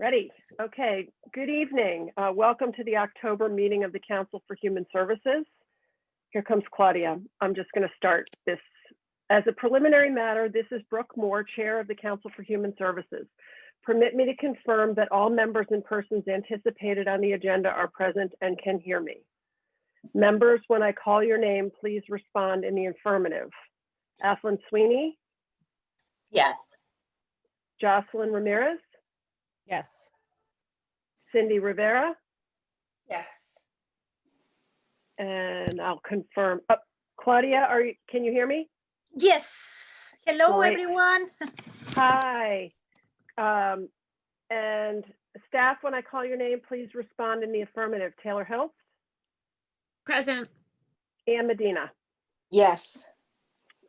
Ready? Okay. Good evening. Welcome to the October meeting of the Council for Human Services. Here comes Claudia. I'm just going to start this. As a preliminary matter, this is Brooke Moore, Chair of the Council for Human Services. Permit me to confirm that all members and persons anticipated on the agenda are present and can hear me. Members, when I call your name, please respond in the affirmative. Athlon Sweeney? Yes. Jocelyn Ramirez? Yes. Cindy Rivera? Yes. And I'll confirm. Claudia, can you hear me? Yes. Hello, Great. everyone. Hi. And staff, when I call your name, please respond in the affirmative. Taylor Hill? Present. Ann Medina. Yes.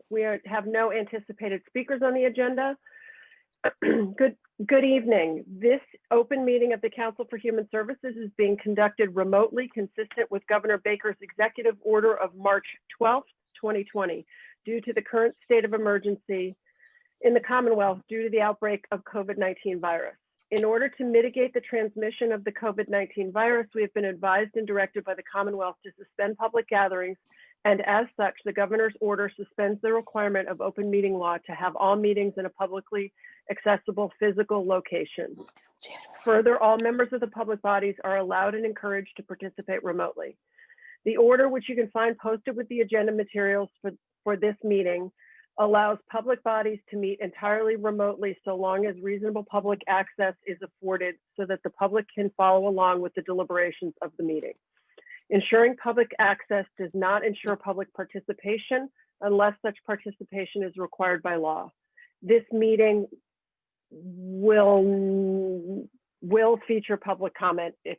We have no anticipated speakers on the agenda. Good evening. This open meeting of the Council for Human Services is being conducted remotely, consistent with Governor Baker's executive order of March 12th, 2020, due to the current state of emergency in the Commonwealth due to the outbreak of COVID-19 virus. In order to mitigate the transmission of the COVID-19 virus, we have been advised and directed by the Commonwealth to suspend public gatherings, and as such, the governor's order suspends the requirement of open meeting law to have all meetings in a publicly accessible physical location. Further, all members of the public bodies are allowed and encouraged to participate remotely. The order, which you can find posted with the agenda materials for this meeting, allows public bodies to meet entirely remotely so long as reasonable public access is afforded so that the public can follow along with the deliberations of the meeting. Ensuring public access does not ensure public participation unless such participation is required by law. This meeting will feature public comment if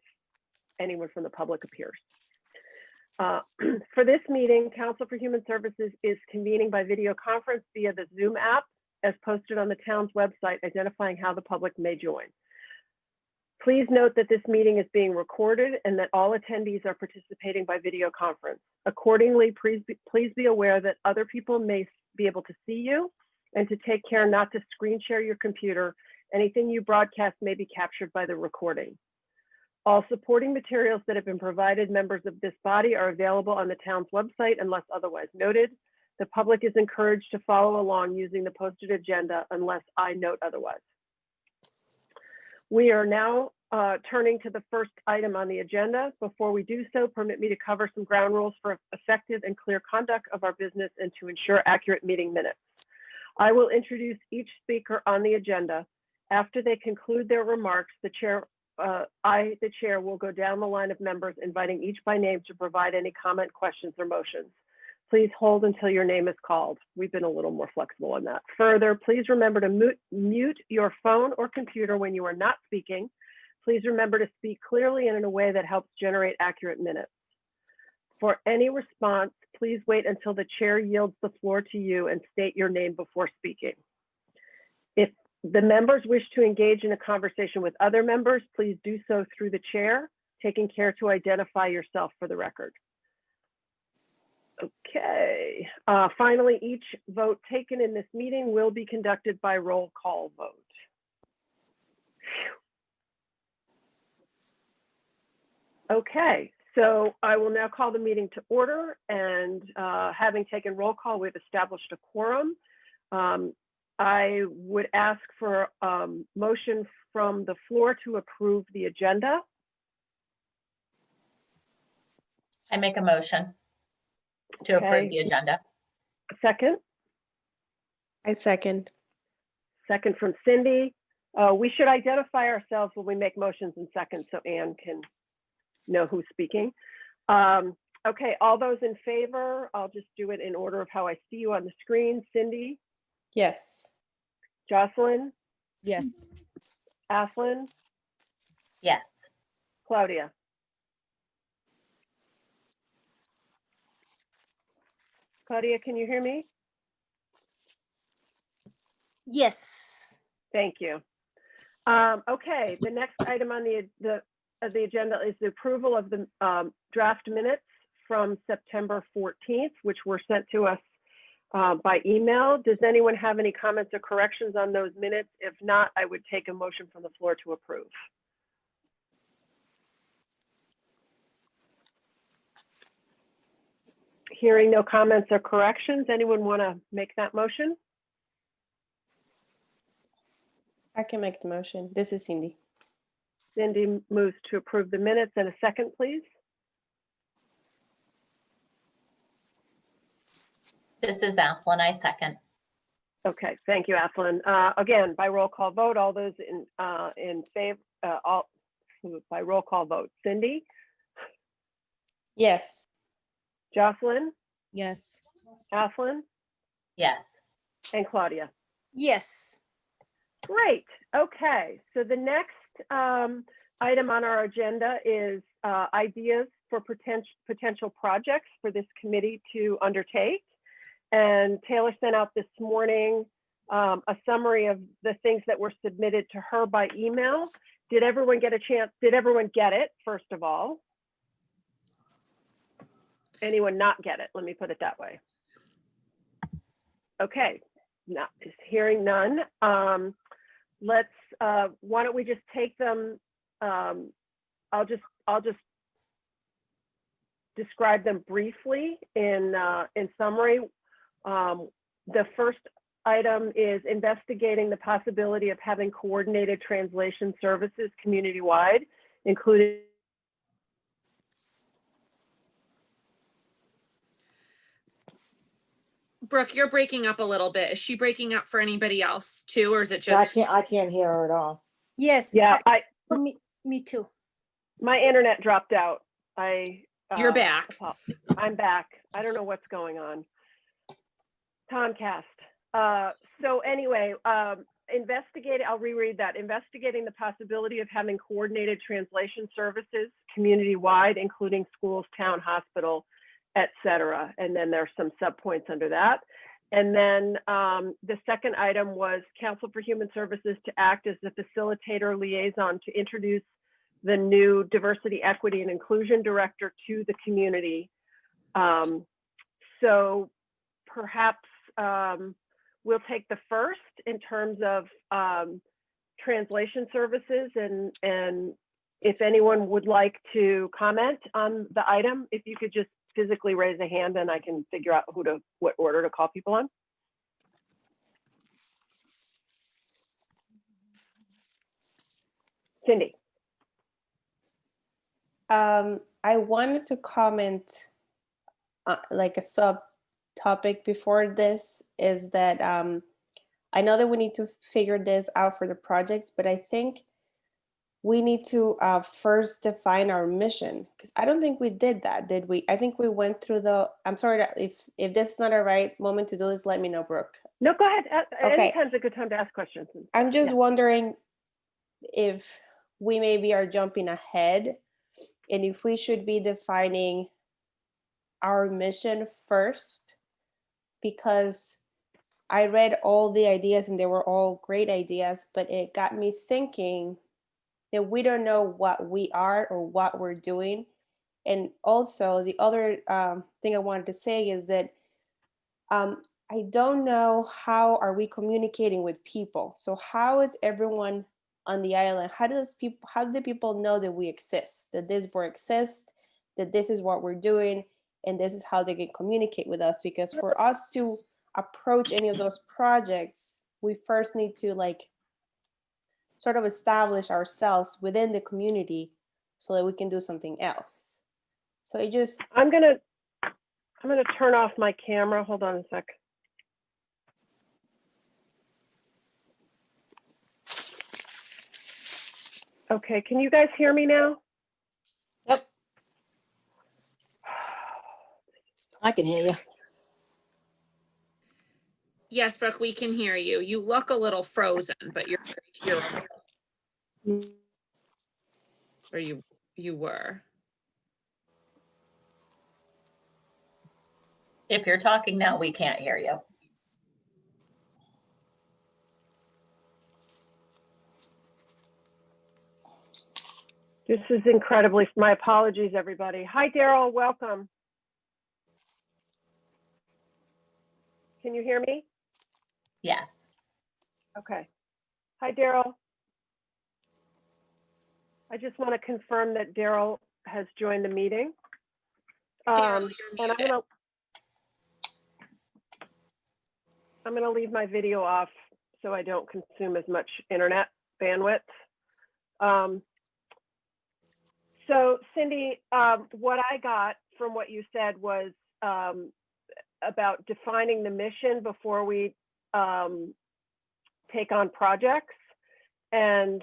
anyone from the public appears. For this meeting, Council for Human Services is convening by video conference via the Zoom app as posted on the town's website, identifying how the public may join. Please note that this meeting is being recorded and that all attendees are participating by video conference. Accordingly, please be aware that other people may be able to see you and to take care not to screen share your computer. Anything you broadcast may be captured by the recording. All supporting materials that have been provided members of this body are available on the town's website unless otherwise noted. The public is encouraged to follow along using the posted agenda unless I note otherwise. We are now turning to the first item on the agenda. Before we do so, permit me to cover some ground rules for effective and clear conduct of our business and to ensure accurate meeting minutes. I will introduce each speaker on the agenda. After they conclude their remarks, the chair will go down the line of members, inviting each by name to provide any comment, questions, or motions. Please hold until your name is called. We've been a little more flexible on that. Further, please remember to mute your phone or computer when you are not speaking. Please remember to speak clearly and in a way that helps generate accurate minutes. For any response, please wait until the chair yields the floor to you and state your name before speaking. If the members wish to engage in a conversation with other members, please do so through the chair, taking care to identify yourself for the record. Okay. Finally, each vote taken in this meeting will be conducted by roll call vote. Okay, so I will now call the meeting to order, and having taken roll call, we've established a quorum. I would ask for a motion from the floor to approve the agenda. I make a motion to approve the agenda. Second? I second. Second from Cindy. We should identify ourselves when we make motions in seconds so Ann can know who's speaking. Okay, all those in favor, I'll just do it in order of how I see you on the screen. Cindy? Yes. Jocelyn? Yes. Athlon? Yes. Claudia? Claudia, can you hear me? Yes. Thank you. Okay, the next item on the agenda is the approval of the draft minutes from September 14th, which were sent to us by email. Does anyone have any comments or corrections on those minutes? If not, I would take a motion from the floor to approve. Hearing no comments or corrections, anyone want to make that motion? I can make the motion. This is Cindy. Cindy moves to approve the minutes. And a second, please. This is Athlon, I second. Okay, thank you, Athlon. Again, by roll call vote, all those in favor, by roll call vote. Cindy, Yes. Jocelyn, Yes. Athlon, Yes. and Claudia. Yes. Great. Okay, so the next item on our agenda is ideas for potential projects for this committee to undertake. And Taylor sent out this morning a summary of the things that were submitted to her by email. Did everyone get a chance? Did everyone get it, first of all? Anyone not get it? Let me put it that way. Okay, not hearing none. Let's, why don't we just take them, I'll just describe them briefly in summary. The first item is investigating the possibility of having coordinated translation services community-wide, including Brooke, you're breaking up a little bit. Is she breaking up for anybody else too, or is it I just? can't hear her at all. Yes. yeah, Me too. my internet dropped out. You're back. I'm back. I don't know what's going on. Comcast. So anyway, I'll reread that. Investigating the possibility of having coordinated translation services community-wide, including schools, town, hospital, et cetera. And then there's some subpoints under that. And then the second item was Council for Human Services to act as the facilitator liaison to introduce the new Diversity, Equity, and Inclusion Director to the community. So perhaps we'll take the first in terms of translation services, and if anyone would like to comment on the item, if you could just physically raise a hand and I can figure out what order to call people on. Cindy. I wanted to comment like a subtopic before this is that I know that we need to figure this out for the projects, but I think we need to first define our mission, because I don't think we did that, did we? I think we went through I'm sorry that if this is not a right moment to do this, let me know, Brooke. No, go ahead. Okay. Anytime's a good time to ask questions. I'm just Yeah. wondering if we maybe are jumping ahead and if we should be defining our mission first, because I read all the ideas and they were all great ideas, but it got me thinking that we don't know what we are or what we're doing. And also the other thing I wanted to say is that I don't know how are we communicating with people. So how is everyone on the island? How do the people know that we exist, that this board exists, that this is what we're doing, and this is how they can communicate with us? Because for us to approach any of those projects, we first need to sort of establish ourselves within the community so that we can do something else. So I'm gonna turn off my camera. Hold on a sec. Okay, can you guys hear me now? Yep. I can hear you. Yes, Brooke, we can hear you. You look a little frozen, but you're or you were. If you're talking now, we can't hear you. This is incredibly, my apologies, everybody. Hi, Daryl, welcome. Can you hear me? Yes. Okay. Hi, Daryl. I just want to confirm that Daryl has joined the meeting. Daryl, you're And muted. I'm gonna leave my video off so I don't consume as much internet bandwidth. So Cindy, what I got from what you said was about defining the mission before we take on projects. And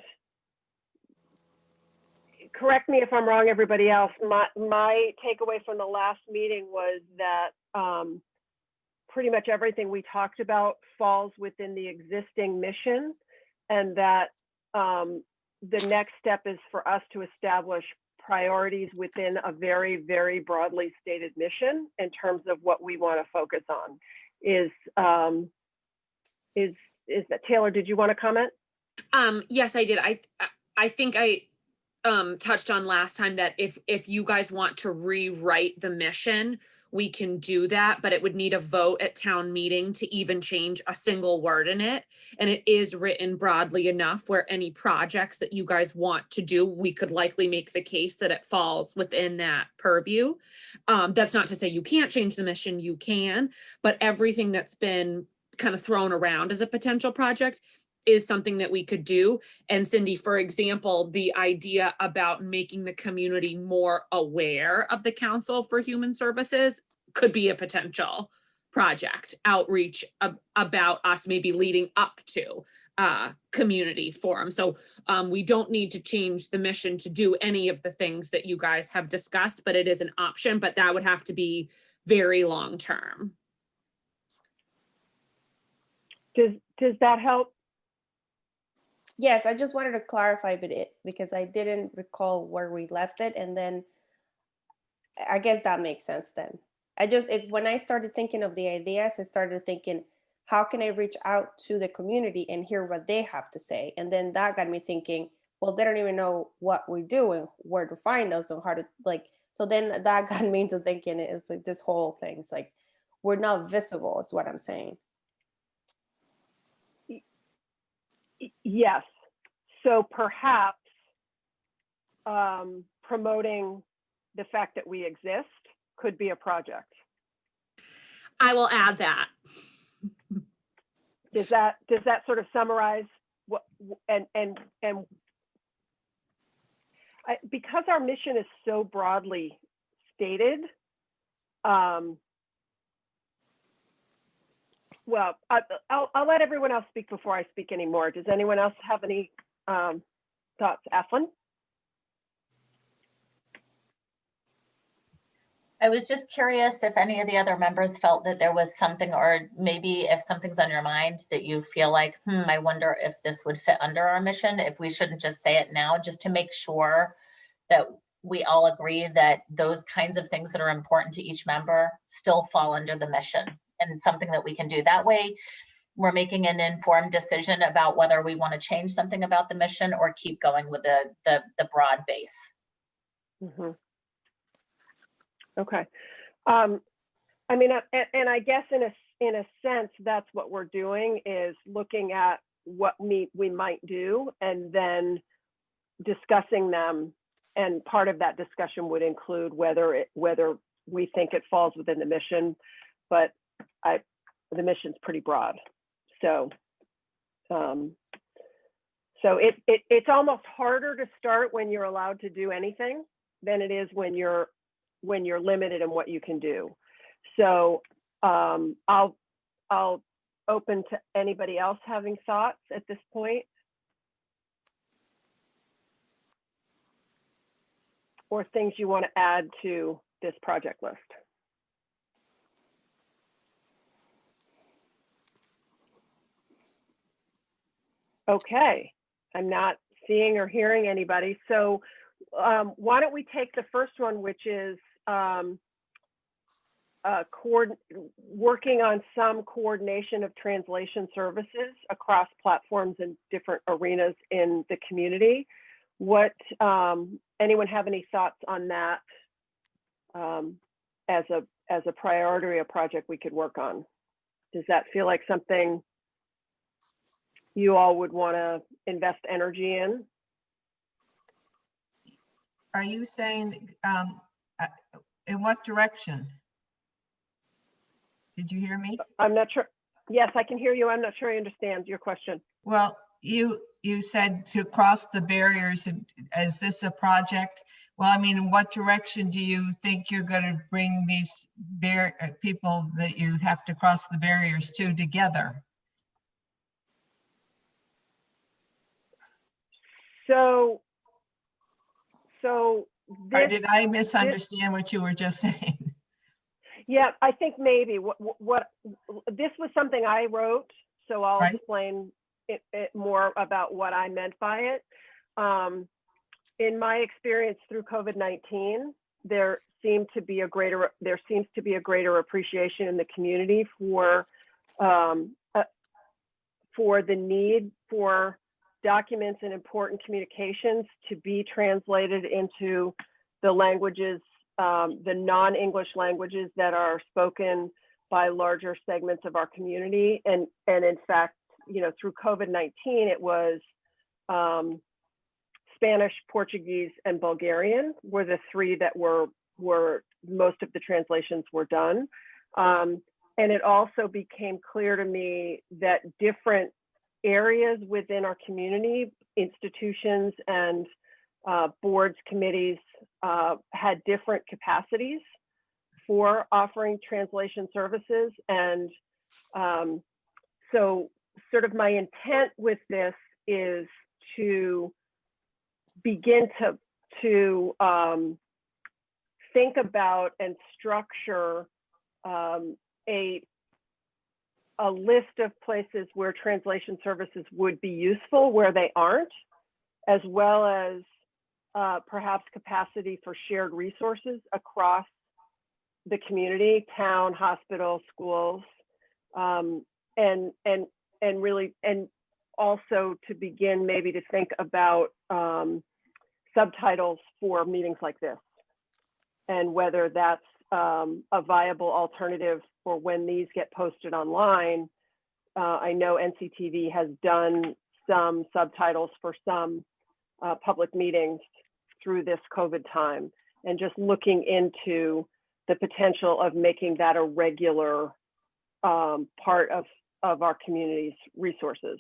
correct me if I'm wrong, everybody else, my takeaway from the last meeting was that pretty much everything we talked about falls within the existing mission, and that the next step is for us to establish priorities within a very, very broadly stated mission in terms of what we want to focus on. Is that Taylor? Did you want to comment? Yes, I did. I think I touched on last time that if you guys want to rewrite the mission, we can do that, but it would need a vote at town meeting to even change a single word in it. And it is written broadly enough where any projects that you guys want to do, we could likely make the case that it falls within that purview. That's not to say you can't change the mission, you can, but everything that's been kind of thrown around as a potential project is something that we could do. And Cindy, for example, the idea about making the community more aware of the Council for Human Services could be a potential project, outreach about us maybe leading up to community forum. So we don't need to change the mission to do any of the things that you guys have discussed, but it is an option, but that would have to be very long-term. Does that help? Yes, I just wanted to clarify because I didn't recall where we left it, and then I guess that makes sense then. When I started thinking of the ideas, I started thinking, how can I reach out to the community and hear what they have to say? And then that got me thinking, well, they don't even know what we do and where to find us and how to so then that got me into thinking it's like this whole thing. It's like, we're not visible is what I'm saying. Yes. So perhaps promoting the fact that we exist could be a project. I will add that. Does that sort of summarize what because our mission is so broadly stated, well, I'll let everyone else speak before I speak anymore. Does anyone else have any thoughts? Athlon? I was just curious if any of the other members felt that there was something, or maybe if something's on your mind that you feel like, I wonder if this would fit under our mission, if we shouldn't just say it now, just to make sure that we all agree that those kinds of things that are important to each member still fall under the mission, and something that we can do. That way, we're making an informed decision about whether we want to change something about the mission or keep going with the broad base. Mm-hmm. Okay. I mean, and I guess in a sense, that's what we're doing, is looking at what we might do and then discussing them. And part of that discussion would include whether we think it falls within the mission, but the mission's pretty broad. So, it's almost harder to start when you're allowed to do anything than it is when you're limited in what you can do. So I'll open to anybody else having thoughts at this point, or things you want to add to this project list. Okay, I'm not seeing or hearing anybody. So why don't we take the first one, which is working on some coordination of translation services across platforms and different arenas in the community. What, anyone have any thoughts on that as a priority or a project we could work on? Does that feel like something you all would want to invest energy in? Are you saying, in what direction? Did you hear me? I'm not sure. Yes, I can hear you. I'm not sure I understand your question. Well, you said to cross the barriers. Is this a project? Well, I mean, in what direction do you think you're going to bring these people that you have to cross the barriers to together? So Or this, did I misunderstand what you were just saying? yeah, I think maybe what this was something I wrote, so I'll Right. explain it more about what I meant by it. In my experience through COVID-19, there seems to be a greater appreciation in the community for the need for documents and important communications to be translated into the languages, the non-English languages that are spoken by larger segments of our community. And in fact, you know, through COVID-19, it was Spanish, Portuguese, and Bulgarian were the three that were most of the translations were done. And it also became clear to me that different areas within our community, institutions and boards, committees had different capacities for offering translation services. And so sort of my intent with this is to begin to think about and structure a list of places where translation services would be useful, where they aren't, as well as perhaps capacity for shared resources across the community, town, hospital, schools, and also to begin maybe to think about subtitles for meetings like this, and whether that's a viable alternative for when these get posted online. I know NCTV has done some subtitles for some public meetings through this COVID time, and just looking into the potential of making that a regular part of our community's resources.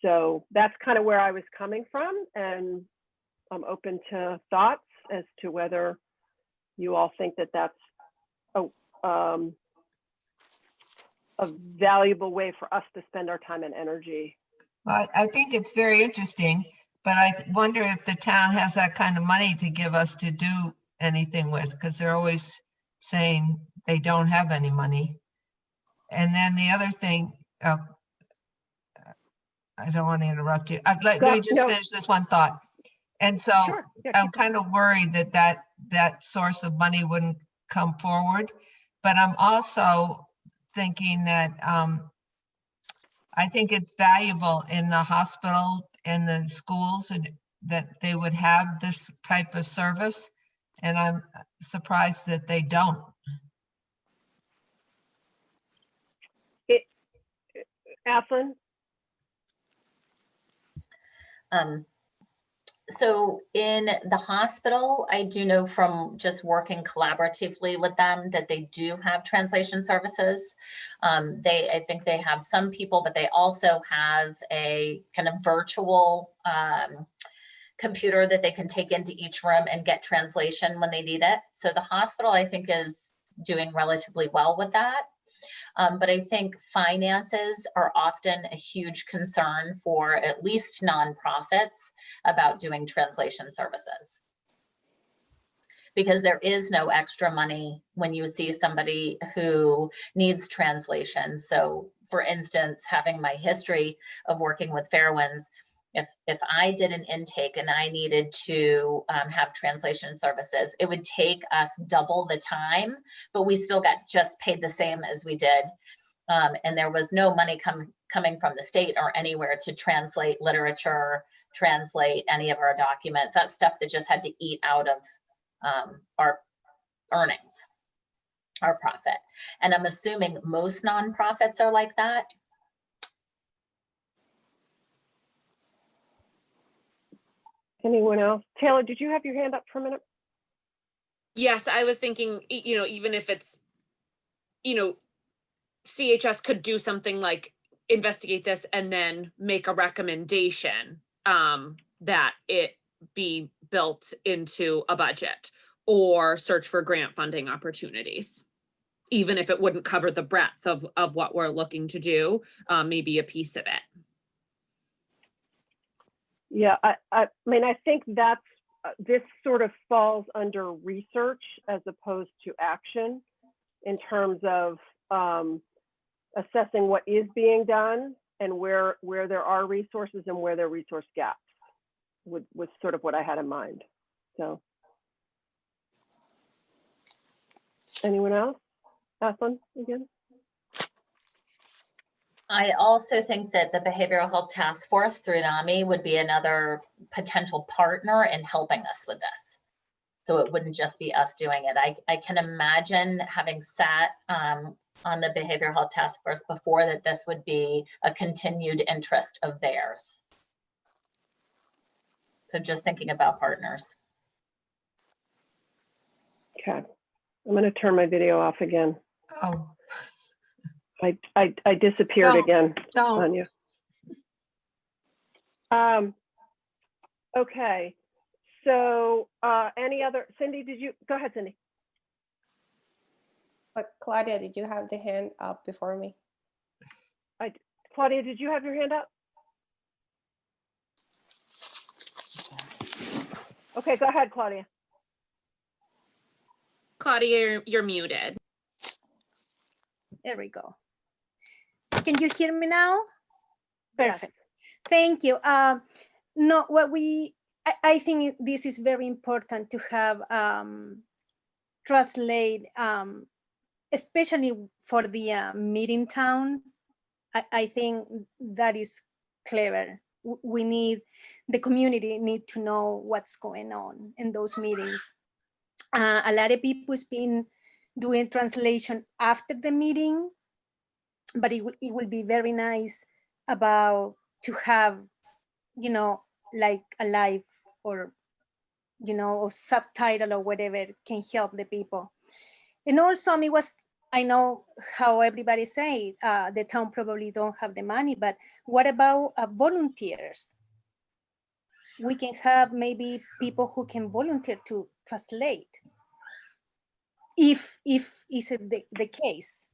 So that's kind of where I was coming from, and I'm open to thoughts as to whether you all think that that's a valuable way for us to spend our time and energy. Well, I think it's very interesting, but I wonder if the town has that kind of money to give us to do anything with, because they're always saying they don't have any money. And then the other thing, I don't want to interrupt you. Let me just finish this one thought. And so Sure. Yeah, I'm kind of worried that source of money wouldn't come forward, but I'm also thinking that I think it's valuable in the hospital and the schools, and that they would have this type of service. And I'm surprised that they don't. Athlon? So in the hospital, I do know from just working collaboratively with them that they do have translation services. I think they have some people, but they also have a kind of virtual computer that they can take into each room and get translation when they need it. So the hospital, I think, is doing relatively well with that. But I think finances are often a huge concern for at least nonprofits about doing translation services. Because there is no extra money when you see somebody who needs translation. So for instance, having my history of working with Fairwinds, if I did an intake and I needed to have translation services, it would take us double the time, but we still got just paid the same as we did. And there was no money coming from the state or anywhere to translate literature, translate any of our documents. That's stuff that just had to eat out of our earnings. our profit. And I'm assuming most nonprofits are like that. Anyone else? Taylor, did you have your hand up for a minute? Yes, I was thinking, even if it's, CHS could do something like investigate this and then make a recommendation that it be built into a budget or search for grant funding opportunities. Even if it wouldn't cover the breadth of what we're looking to do, maybe a piece of it. Yeah, I mean, I think that's, this sort of falls under research as opposed to action in terms of assessing what is being done and where there are resources and where there are resource gaps was sort of what I had in mind. So, anyone else? Athlon again? I also think that the Behavioral Health Task Force through NAMI would be another potential partner in helping us with this. So it wouldn't just be us doing it. I can imagine having sat on the Behavioral Health Task Force before that this would be a continued interest of theirs. So just thinking about partners. Okay, I'm going to turn my video off again. Oh, I disappeared Don't. again don't. on you. Okay, so any other, Cindy, did you, go ahead, Cindy. But Claudia, did you have the hand up before me? Claudia, did you have your hand up? Okay, go ahead, Claudia. Claudia, you're muted. There we go. Can you hear me now? Yes. Perfect. Thank you. No, I think this is very important to have translate, especially for the meeting towns. I think that is clever. We need, the community need to know what's going on in those meetings. A lot of people has been doing translation after the meeting, but it will be very nice to have, like a live or, or subtitle or whatever can help the people. And also, I know how everybody say the town probably don't have the money, but what about volunteers? We can have maybe people who can volunteer to translate, if is it the case.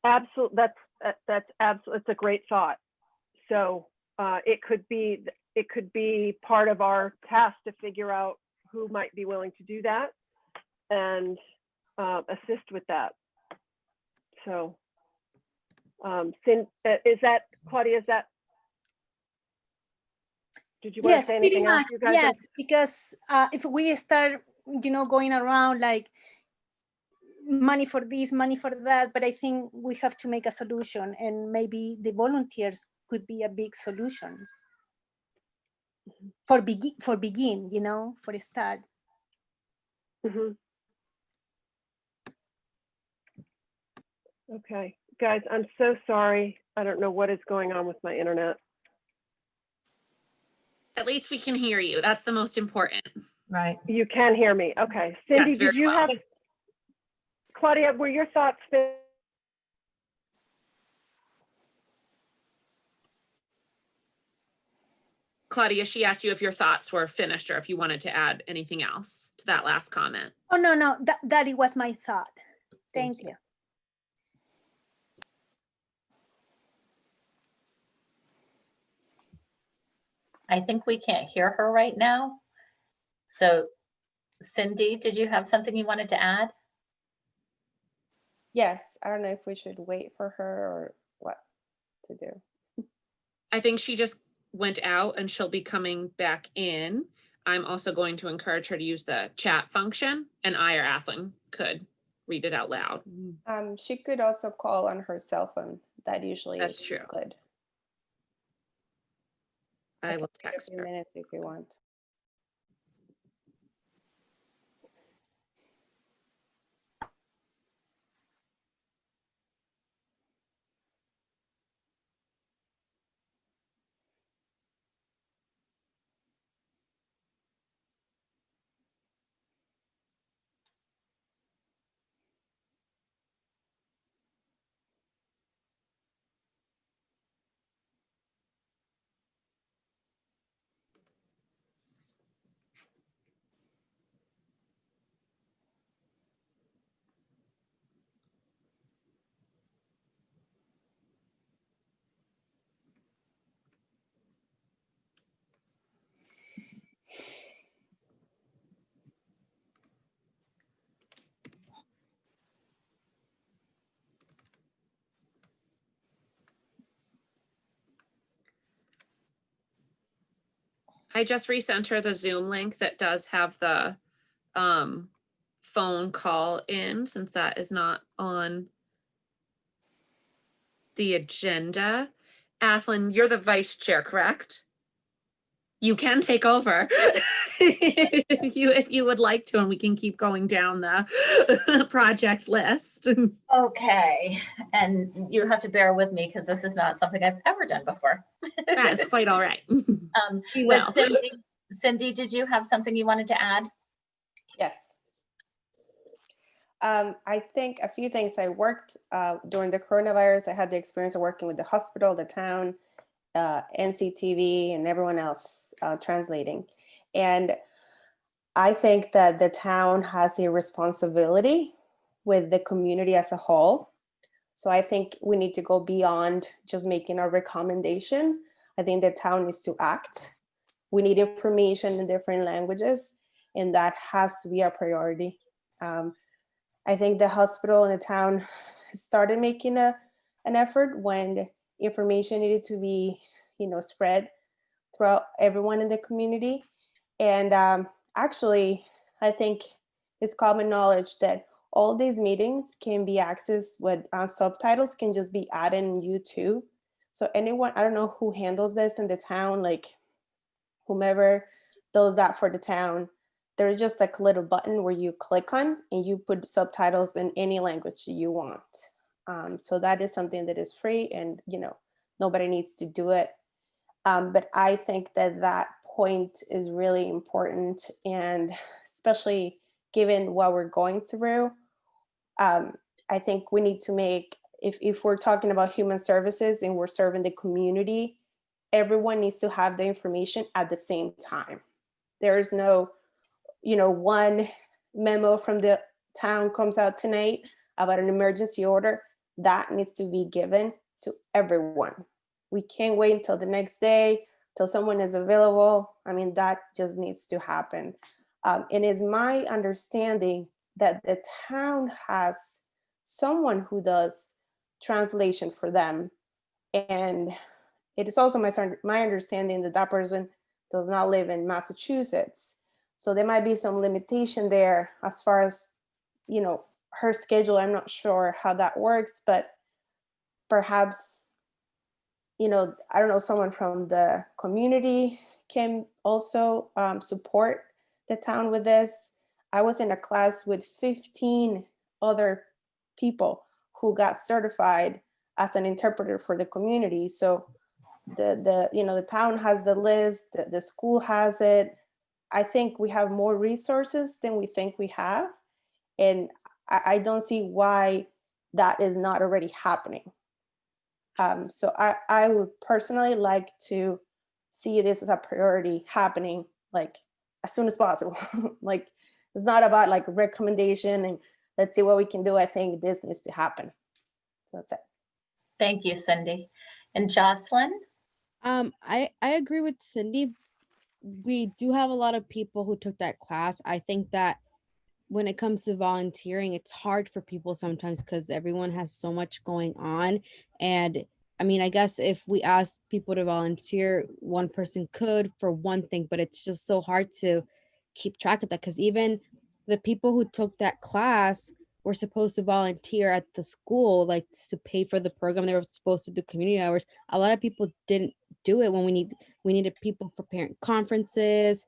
Absolutely, that's absolutely, it's a great thought. So it could be part of our task to figure out who might be willing to do that and assist with that. So, is that, Claudia, is that, did you want to say anything else? You guys? Yes, because if we start, going around like money for this, money for that, but I think we have to make a solution, and maybe the volunteers could be a big solution for begin, for a start. Mhm. Okay, guys, I'm so sorry. I don't know what is going on with my internet. At least we can hear you. That's the most important. Right. You can hear me. Okay. Cindy, Yes, very did you well. have, Claudia, were your thoughts finished? Claudia, she asked you if your thoughts were finished or if you wanted to add anything else to that last comment. Oh, no, that it was my thought. Thank you. I think we can't hear her right now. So Cindy, did you have something you wanted to add? Yes, I don't know if we should wait for her or what to do. I think she just went out and she'll be coming back in. I'm also going to encourage her to use the chat function, and I or Athlon could read it out loud. She could also call on her cell phone. That usually That's is true. good. I will can wait text a few her. minutes if you want. I just resent her the Zoom link that does have the phone call in, since that is not on the agenda. Athlon, you're the vice chair, correct? You can take over if you would like to, and we can keep going down the project list. Okay, and you have to bear with me because this is not something I've ever done before. That is quite all right. We But will. Cindy, did you have something you wanted to add? Yes. I think a few things. I worked during the coronavirus. I had the experience of working with the hospital, the town, NCTV, and everyone else translating. And I think that the town has a responsibility with the community as a whole. So I think we need to go beyond just making a recommendation. I think the town needs to act. We need information in different languages, and that has to be a priority. I think the hospital and the town started making an effort when information needed to be, spread throughout everyone in the community. And actually, I think it's common knowledge that all these meetings can be accessed with subtitles can just be added in YouTube. So anyone, I don't know who handles this in the town, like whomever does that for the town, there's just like a little button where you click on and you put subtitles in any language you want. So that is something that is free, and nobody needs to do it. But I think that point is really important, and especially given what we're going through, I think we need to make, if we're talking about human services and we're serving the community, everyone needs to have the information at the same time. There is no, one memo from the town comes out tonight about an emergency order. That needs to be given to everyone. We can't wait until the next day, till someone is available. I mean, that just needs to happen. And it's my understanding that the town has someone who does translation for them. And it is also my understanding that that person does not live in Massachusetts. So there might be some limitation there as far as, her schedule. I'm not sure how that works, but perhaps, I don't know, someone from the community can also support the town with this. I was in a class with 15 other people who got certified as an interpreter for the community. So the town has the list, the school has it. I think we have more resources than we think we have. And I don't see why that is not already happening. So I would personally like to see this as a priority happening, like as soon as possible. Like, it's not about like recommendation and let's see what we can do. I think this needs to happen. So that's it. Thank you, Cindy. And Jocelyn? I agree with Cindy. We do have a lot of people who took that class. I think that when it comes to volunteering, it's hard for people sometimes because everyone has so much going on. And I mean, I guess if we ask people to volunteer, one person could for one thing, but it's just so hard to keep track of that, because even the people who took that class were supposed to volunteer at the school, like to pay for the program. They were supposed to do community hours. A lot of people didn't do it when we needed people preparing conferences,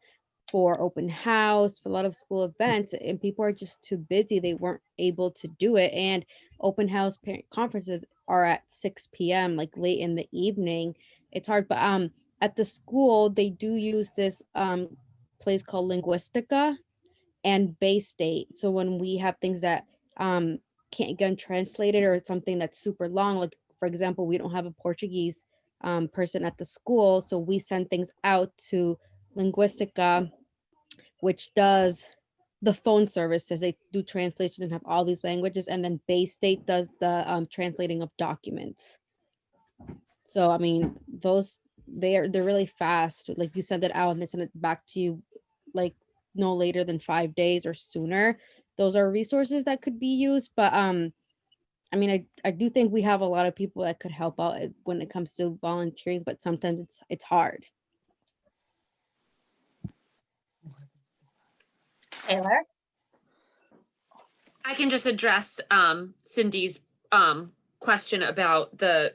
for open house, for a lot of school events, and people are just too busy. They weren't able to do it. And open house parent conferences are at 6 p.m., like late in the evening. It's hard, but at the school, they do use this place called Linguistica and Bay State. So when we have things that can't get translated, or something that's super long, like for example, we don't have a Portuguese person at the school, so we send things out to Linguistica, which does the phone services. They do translations and have all these languages, and then Bay State does the translating of documents. So I mean, they're really fast. Like, you send it out and they send it back to you like no later than 5 days or sooner. Those are resources that could be used, but I mean, I do think we have a lot of people that could help out when it comes to volunteering, but sometimes it's hard. Taylor? I can just address Cindy's question about the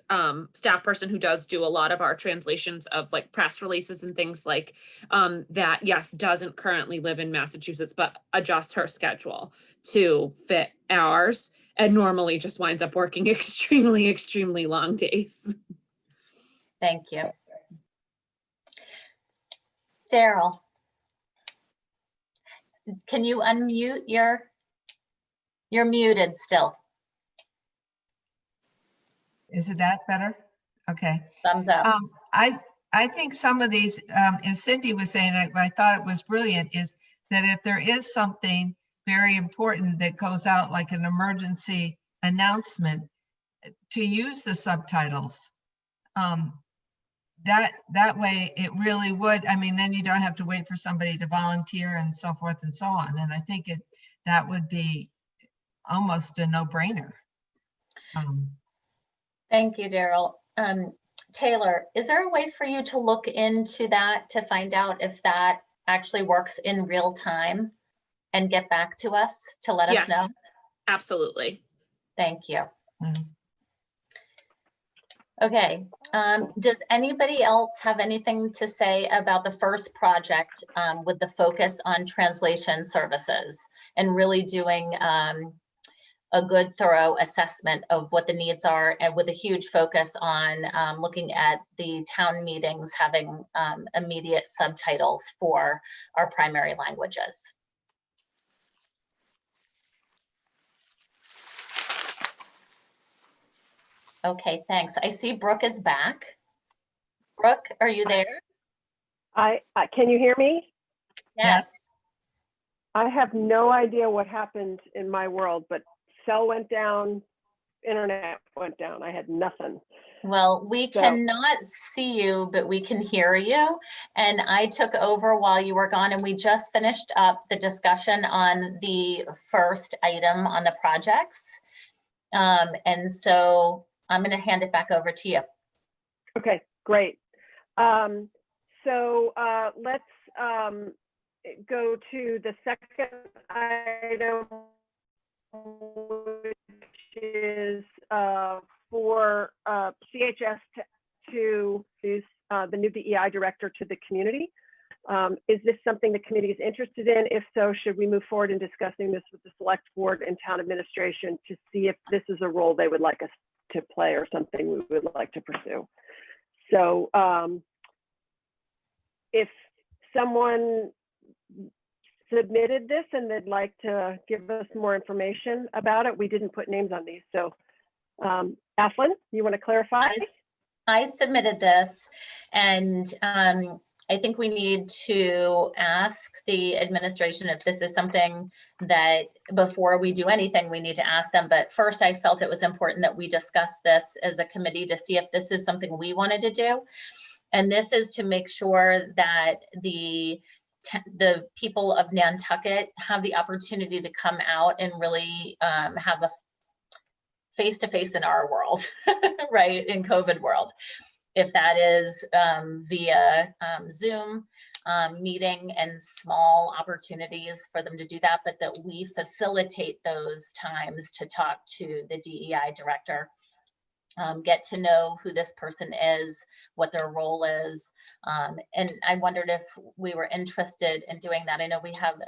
staff person who does do a lot of our translations of like press releases and things like that. Yes, doesn't currently live in Massachusetts, but adjusts her schedule to fit ours, and normally just winds up working extremely long days. Thank you. Daryl? Can you unmute you're muted still. Is it that better? Okay. Thumbs up. I think some of these, as Cindy was saying, I thought it was brilliant, is that if there is something very important that goes out like an emergency announcement, to use the subtitles. That way it really would, I mean, then you don't have to wait for somebody to volunteer and so forth and so on. And I think that would be almost a no-brainer. Thank you, Daryl. Taylor, is there a way for you to look into that to find out if that actually works in real time and get back to us to let us Yes. know? Absolutely. Thank you. Mhm. Okay, does anybody else have anything to say about the first project with the focus on translation services and really doing a good thorough assessment of what the needs are, and with a huge focus on looking at the town meetings having immediate subtitles for our primary languages? Okay, thanks. I see Brooke is back. Brooke, are you there? I can you hear me? Yes. I have no idea what happened in my world, but cell went down, internet went down. I had nothing. Well, we So- cannot see you, but we can hear you. And I took over while you were gone, and we just finished up the discussion on the first item on the projects. And so I'm going to hand it back over to you. Okay, great. So let's go to the second item, which is for CHS to use the new DEI director to the community. Is this something the committee is interested in? If so, should we move forward in discussing this with the select board and town administration to see if this is a role they would like us to play or something we would like to pursue? So if someone submitted this and they'd like to give us more information about it, we didn't put names on these. So Ashlyn, you want to clarify? I submitted this, and I think we need to ask the administration if this is something that before we do anything, we need to ask them. But first, I felt it was important that we discuss this as a committee to see if this is something we wanted to do. And this is to make sure that the people of Nantucket have the opportunity to come out and really have a face-to-face in our world, right, in COVID world. If that is via Zoom meeting and small opportunities for them to do that, but that we facilitate those times to talk to the DEI director, get to know who this person is, what their role is. And I wondered if we were interested in doing that. I know we have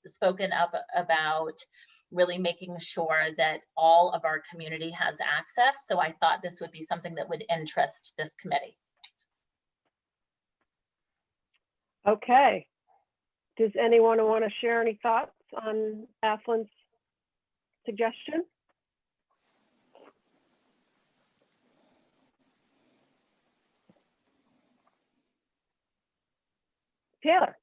spoken up about really making sure that all of our community has access. So I thought this would be something that would interest this committee. Okay. Does anyone want to share any thoughts on Ashlyn's suggestion? Taylor.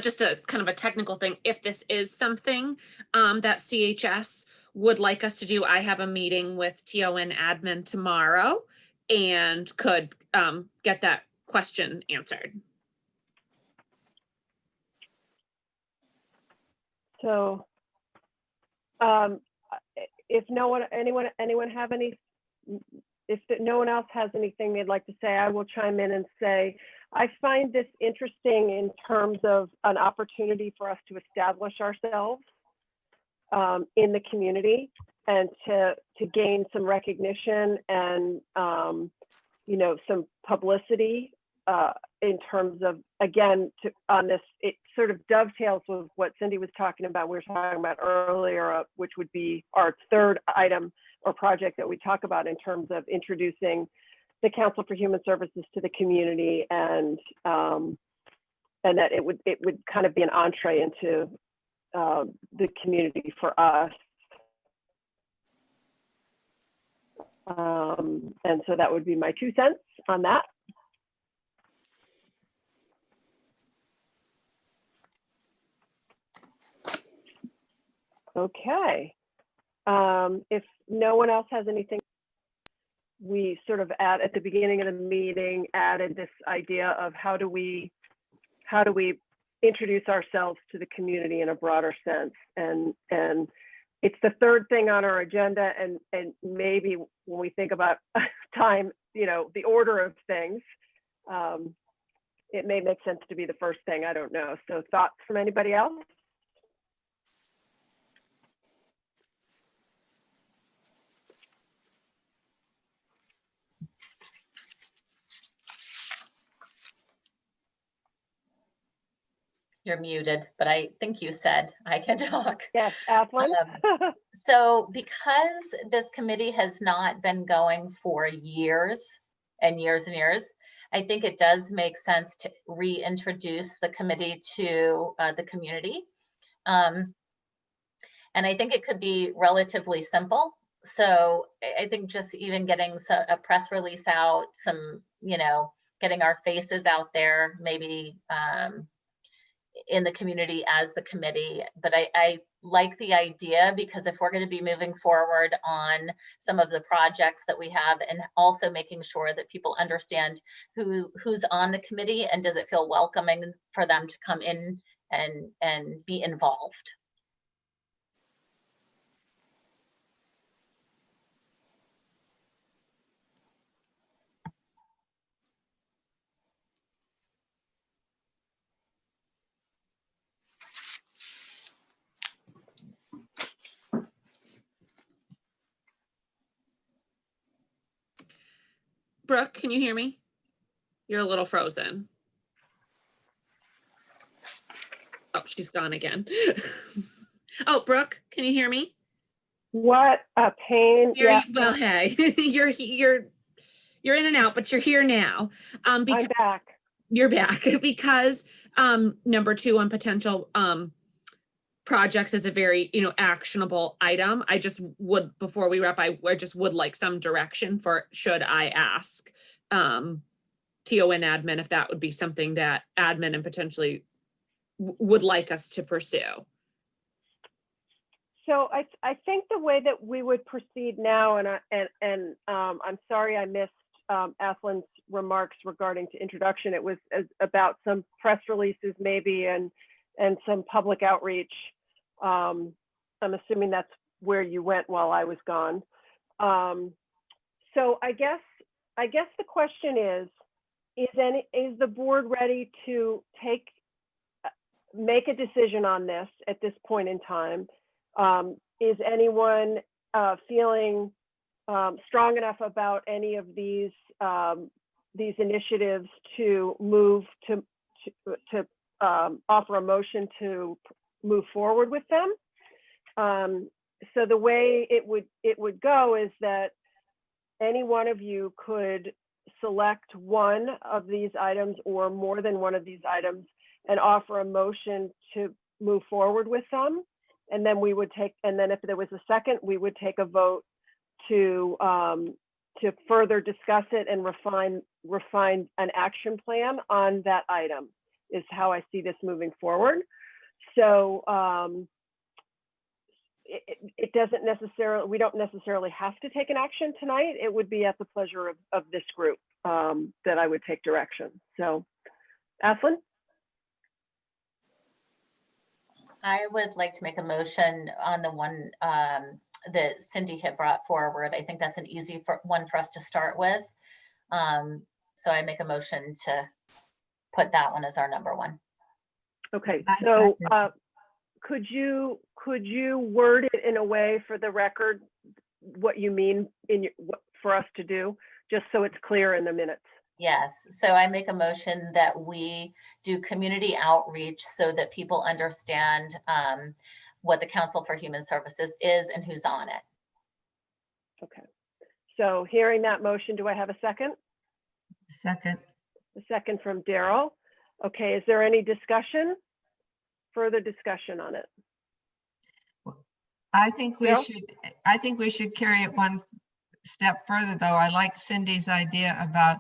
Just a kind of a technical thing. If this is something that CHS would like us to do, I have a meeting with TON admin tomorrow and could get that question answered. So if anyone have any, if no one else has anything they'd like to say, I will chime in and say, I find this interesting in terms of an opportunity for us to establish ourselves in the community and to gain some recognition and you know, some publicity in terms of, again, on this, it sort of dovetails with what Cindy was talking about, we were talking about earlier, which would be our third item or project that we talk about in terms of introducing the Council for Human Services to the community, and that it would kind of be an entree into the community for us. And so that would be my 2 cents on that. Okay. If no one else has anything, we sort of at the beginning of the meeting added this idea of how do we introduce ourselves to the community in a broader sense, and it's the third thing on our agenda, and maybe when we think about time, you know, the order of things, it may make sense to be the first thing. I don't know. So thoughts from anybody else? You're muted, but I think you said I can talk. Yes, Athlon. So because this committee has not been going for years and years and years, I think it does make sense to reintroduce the committee to the community. And I think it could be relatively simple. So I think just even getting a press release out, some, you know, getting our faces out there, maybe in the community as the committee. But I like the idea, because if we're going to be moving forward on some of the projects that we have, and also making sure that people understand who's on the committee and does it feel welcoming for them to come in and be involved. Brooke, can you hear me? You're a little frozen. Oh, she's gone again. Oh, Brooke, can you hear me? What a pain. Yeah, Well, hey, you're in and out, but you're here now. I'm back. You're back because number 2 on potential projects is a very, you know, actionable item. I just would, before we wrap, I just would like some direction for, should I ask TO and admin if that would be something that admin and potentially would like us to pursue. So I think the way that we would proceed now, and I'm sorry I missed Athlon's remarks regarding to introduction. It was about some press releases maybe and some public outreach. I'm assuming that's where you went while I was gone. So I guess the question is the board ready to make a decision on this at this point in time? Is anyone feeling strong enough about any of these initiatives to move to offer a motion to move forward with them? So the way it would go is that any one of you could select one of these items or more than one of these items and offer a motion to move forward with them. And then if there was a second, we would take a vote to further discuss it and refine an action plan on that item, is how I see this moving forward. So it doesn't necessarily, we don't necessarily have to take an action tonight. It would be at the pleasure of this group that I would take direction. So, Athlon? I would like to make a motion on the one that Cindy had brought forward. I think that's an easy one for us to start with. So I make a motion to put that one as our number one. Okay, I so second. could you word it in a way for the record, what you mean for us to do, just so it's clear in the minutes? Yes, so I make a motion that we do community outreach so that people understand what the Council for Human Services is and who's on it. Okay, so hearing that motion, do I have a second? Second. A second from Daryl. Okay, is there any discussion? Further discussion on it? I think we Daryl? should carry it one step further, though. I like Cindy's idea about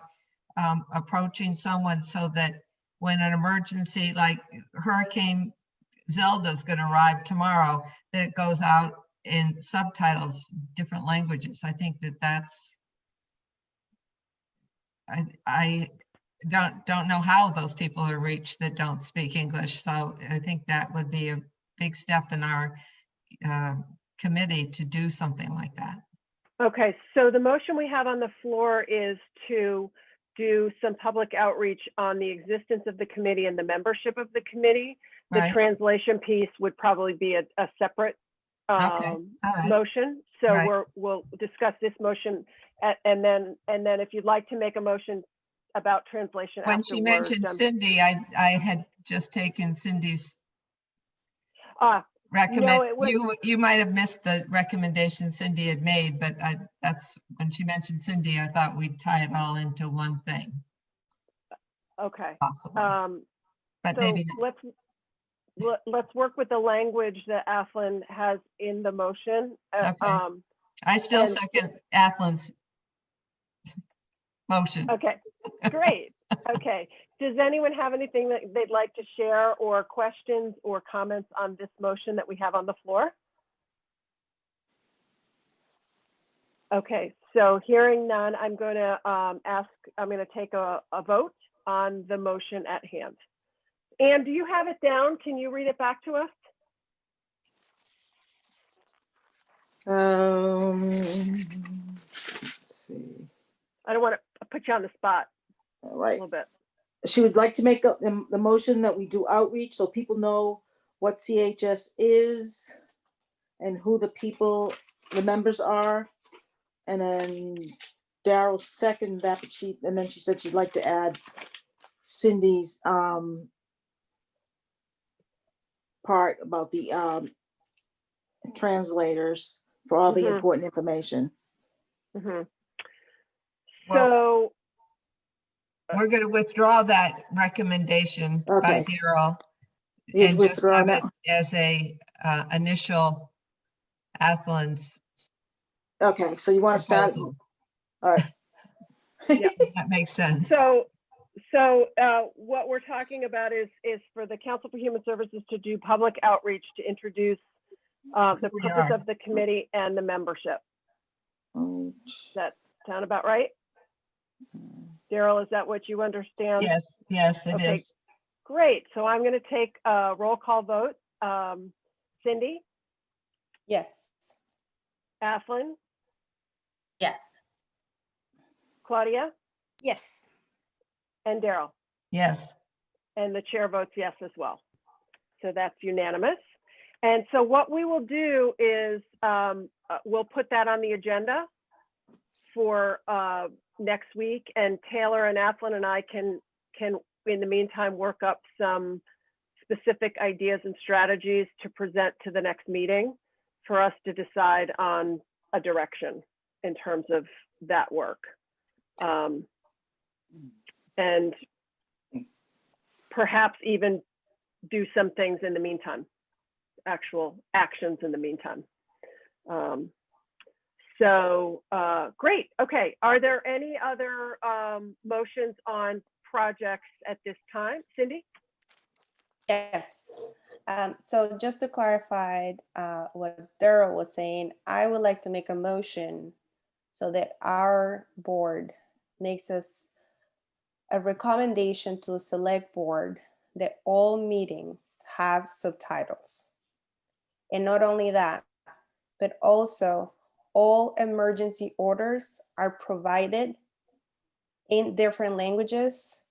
approaching someone so that when an emergency like Hurricane Zelda's going to arrive tomorrow, that it goes out in subtitles, different languages. I think that's, I don't know how those people are reached that don't speak English. So I think that would be a big step in our committee to do something like that. Okay, so the motion we have on the floor is to do some public outreach on the existence of the committee and the membership of the committee. The Right. translation piece would probably be a separate Okay. All right. motion. So Right. we'll discuss this motion and then if you'd like to make a motion about translation When she afterwards. mentioned Cindy, I had just taken Cindy's No, it was, you might have missed the recommendation Cindy had made, but that's when she mentioned Cindy, I thought we'd tie it all into one thing, okay. possible, but So maybe not. let's work with the language that Athlon has in the motion. Okay. I still and- second Athlin's motion. Okay, great. Okay. Does anyone have anything that they'd like to share or questions or comments on this motion that we have on the floor? Okay, so hearing none, I'm going to take a vote on the motion at hand. Anne, do you have it down? Can you read it back to us? Let's see. I don't want to put you on the spot All a right. little bit. She would like to make the motion that we do outreach so people know what CHS is and who the members are. And then Daryl seconded that, but and then she said she'd like to add Cindy's part about the translators for all the Mhm. important information. Mhm. Well, So, we're going to withdraw that recommendation by Okay. Daryl You and just withdraw have that? it as a initial Athlin's Okay, so you want to start? proposal. All right. Yeah. That makes sense. So what we're talking about is for the Council for Human Services to do public outreach to introduce the We purpose are. of the committee and the membership. Does that sound about right? Daryl, is that what you understand? Yes, it Okay. is. Great. So I'm going to take a roll call vote. Cindy, Yes. Athlon, Yes. Claudia, Yes. and Daryl. Yes. And the chair votes yes as well. So that's unanimous. And so what we will do is we'll put that on the agenda for next week, and Taylor and Athlon and I can in the meantime work up some specific ideas and strategies to present to the next meeting for us to decide on a direction in terms of that work. And perhaps even do some things in the meantime, actual actions in the meantime. Great. Okay. Are there any other motions on projects at this time? Cindy? Yes. So just to clarify what Daryl was saying, I would like to make a motion so that our board makes us a recommendation to the select board that all meetings have subtitles. And not only that, but also all emergency orders are provided in different languages